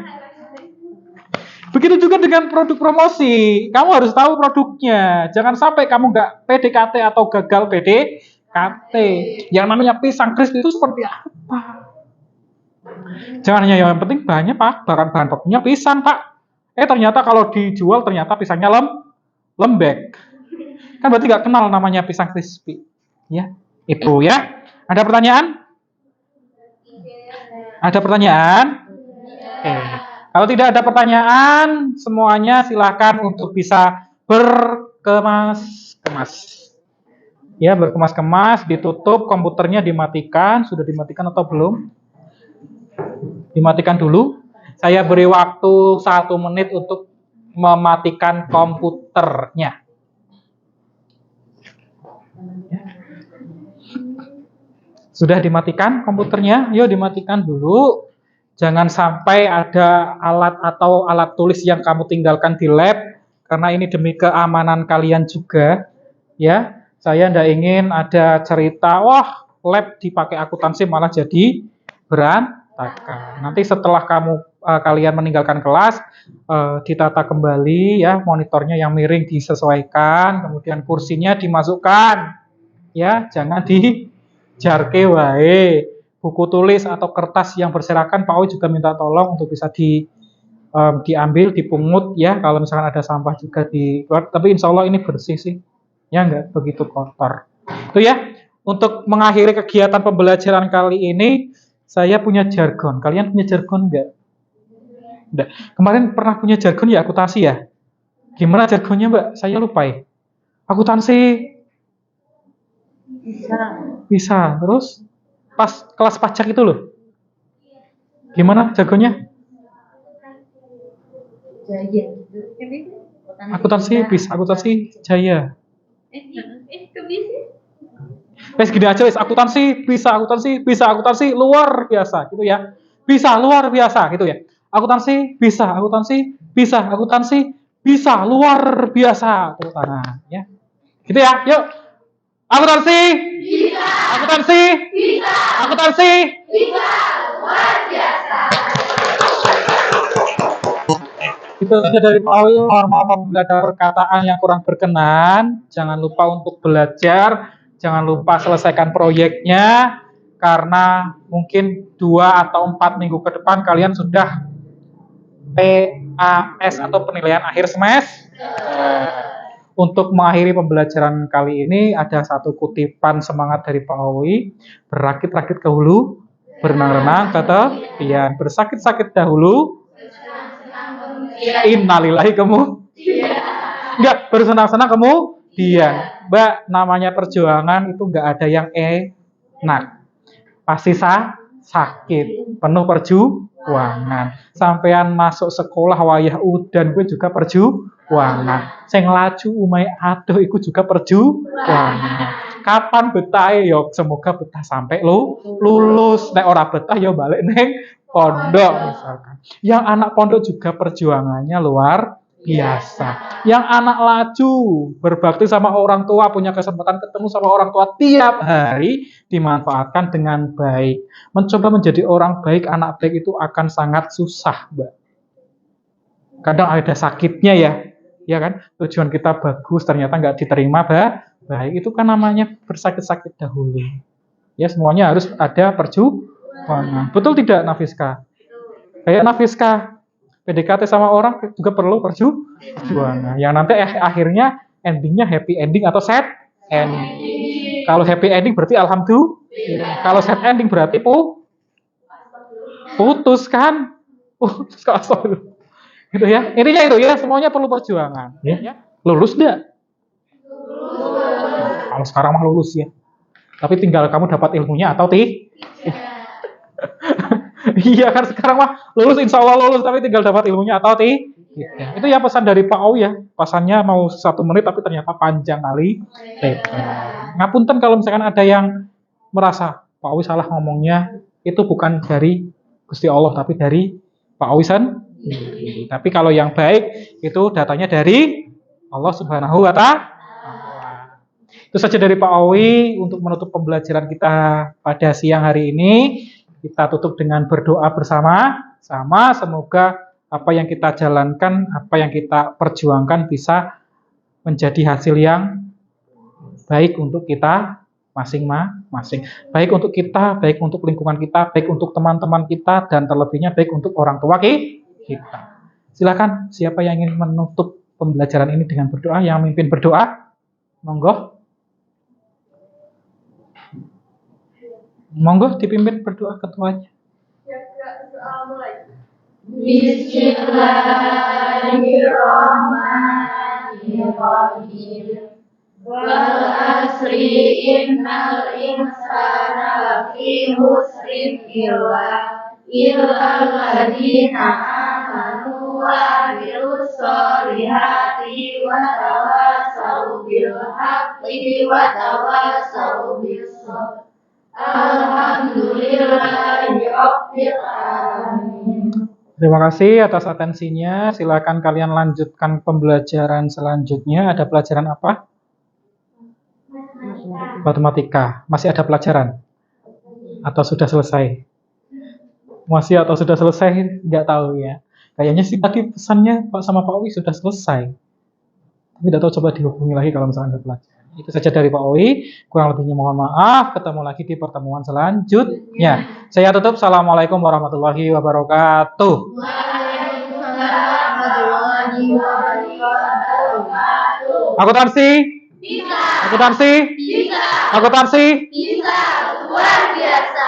Begitu juga dengan produk promosi. Kamu harus tahu produknya. Jangan sampai kamu nggak PDKT atau gagal PDKT. Yang namanya pisang crispy itu seperti apa? Jangan hanya yang penting bahannya Pak, bahan pokoknya pisang Pak. Ternyata kalau dijual ternyata pisangnya lembek. Kan berarti nggak kenal namanya pisang crispy. Ya, itu ya. Ada pertanyaan? Ada pertanyaan? Oke. Kalau tidak ada pertanyaan, semuanya silakan untuk bisa berkemas. Ya, berkemas-kemas, ditutup, komputernya dimatikan. Sudah dimatikan atau belum? Dimatikan dulu. Saya beri waktu 1 menit untuk mematikan komputernya. Sudah dimatikan komputernya? Yuk dimatikan dulu. Jangan sampai ada alat atau alat tulis yang kamu tinggalkan di lab, karena ini demi keamanan kalian juga. Ya, saya tidak ingin ada cerita, wah lab dipakai akuntansi malah jadi berantakan. Nanti setelah kalian meninggalkan kelas, ditata kembali ya, monitornya yang miring disesuaikan, kemudian kursinya dimasukkan, ya, jangan dijarke wae. Buku tulis atau kertas yang berserakan, Pak Owi juga minta tolong untuk bisa diambil, dipungut ya. Kalau misalkan ada sampah juga di luar. Tapi insya Allah ini bersih sih, ya nggak begitu kotor. Itu ya. Untuk mengakhiri kegiatan pembelajaran kali ini, saya punya jargon. Kalian punya jargon nggak? Nggak. Kemarin pernah punya jargon ya, akuntansi ya. Gimana jargonnya Mbak? Saya lupa ya. Akuntansi. Bisa. Terus pas kelas pajak itu loh. Gimana jargonnya? Jaya gitu. Akuntansi bisa, akuntansi jaya. Itu bisa. Wes gini aja wes, akuntansi bisa, akuntansi luar biasa gitu ya. Bisa luar biasa gitu ya. Akuntansi bisa, akuntansi bisa luar biasa. Tepuk tangan ya. Gitu ya. Yuk. Akuntansi bisa. Akuntansi bisa. Akuntansi bisa luar biasa. Itu saja dari Pak Awi. Mohon maaf apabila ada perkataan yang kurang berkenan. Jangan lupa untuk belajar. Jangan lupa selesaikan proyeknya. Karena mungkin 2 atau 4 minggu ke depan kalian sudah PAS atau penilaian akhir semester. Untuk mengakhiri pembelajaran kali ini ada satu kutipan semangat dari Pak Awi. Berakit-rakit ke hulu, berenang-renang ke tepian, bersakit-sakit dahulu, innalillahi enggak, bersenang-senang kemudian. Mbak, namanya perjuangan itu enggak ada yang enak. Pasti sakit, penuh perjuangan. Sampean masuk sekolah wayah udan gue juga perjuangan. Sing laju umai aduh iku juga perjuangan. Kapan betah yo, semoga betah sampai lulus. Nek ora betah yo balik neng pondok misalkan. Yang anak pondok juga perjuangannya luar biasa. Yang anak laju berbakti sama orang tua, punya kesempatan ketemu sama orang tua tiap hari, dimanfaatkan dengan baik. Mencoba menjadi orang baik, anak baik itu akan sangat susah, Mbak. Kadang ada sakitnya ya kan? Tujuan kita bagus, ternyata nggak diterima baik. Itu kan namanya bersakit-sakit dahulu. Ya semuanya harus ada perjuangan. Betul tidak, Nafiska? Kayak Nafiska. PDKT sama orang juga perlu perjuangan. Yang nanti akhirnya endingnya happy ending atau sad ending. Kalau happy ending berarti alhamdulillah. Kalau sad ending berarti putus kan? Putus gitu ya. Intinya itu ya, semuanya perlu perjuangan. Ya. Lulus enggak? Kalau sekarang mah lulus ya. Tapi tinggal kamu dapat ilmunya atau iya kan sekarang mah lulus, insya Allah lulus, tapi tinggal dapat ilmunya atau tidak. Itu ya pesan dari Pak Awi ya. Pesannya mau 1 menit tapi ternyata panjang kali. Ngapunten kalau misalkan ada yang merasa Pak Awi salah ngomongnya, itu bukan dari Gusti Allah tapi dari Pak Awi sendiri. Tapi kalau yang baik itu datanya dari Allah Subhanahu wa Ta'ala. Itu saja dari Pak Awi untuk menutup pembelajaran kita pada siang hari ini. Kita tutup dengan berdoa bersama-sama. Semoga apa yang kita jalankan, apa yang kita perjuangkan bisa menjadi hasil yang baik untuk kita masing-masing. Baik untuk kita, baik untuk lingkungan kita, baik untuk teman-teman kita, dan terlebihnya baik untuk orang tua kita. Silakan, siapa yang ingin menutup pembelajaran ini dengan berdoa, yang memimpin berdoa, monggo. Monggo dipimpin berdoa ketuanya. Bismillahirrahmanirrahim. Wal asri innal insana lafi khusrin illa alladziina aamanu wa amilus sholihati wa tawassaw bil haqqi wa tawassaw bis sabr. Alhamdulillahirabbil alamin. Terima kasih atas atensinya. Silakan kalian lanjutkan pembelajaran selanjutnya. Ada pelajaran apa? Matematika. Masih ada pelajaran? Atau sudah selesai? Masih atau sudah selesai? Nggak tahu ya. Kayaknya sih tadi pesannya Pak sama Pak Owi sudah selesai. Tapi tidak tahu, coba dihubungi lagi kalau misalnya ada pelajaran. Itu saja dari Pak Owi. Kurang lebihnya mohon maaf. Ketemu lagi di pertemuan selanjutnya. Saya tutup. Assalamualaikum warahmatullahi wabarakatuh. Waalaikumsalam warahmatullahi wabarakatuh. Akuntansi? Bisa. Akuntansi? Bisa. Akuntansi? Bisa. Luar biasa.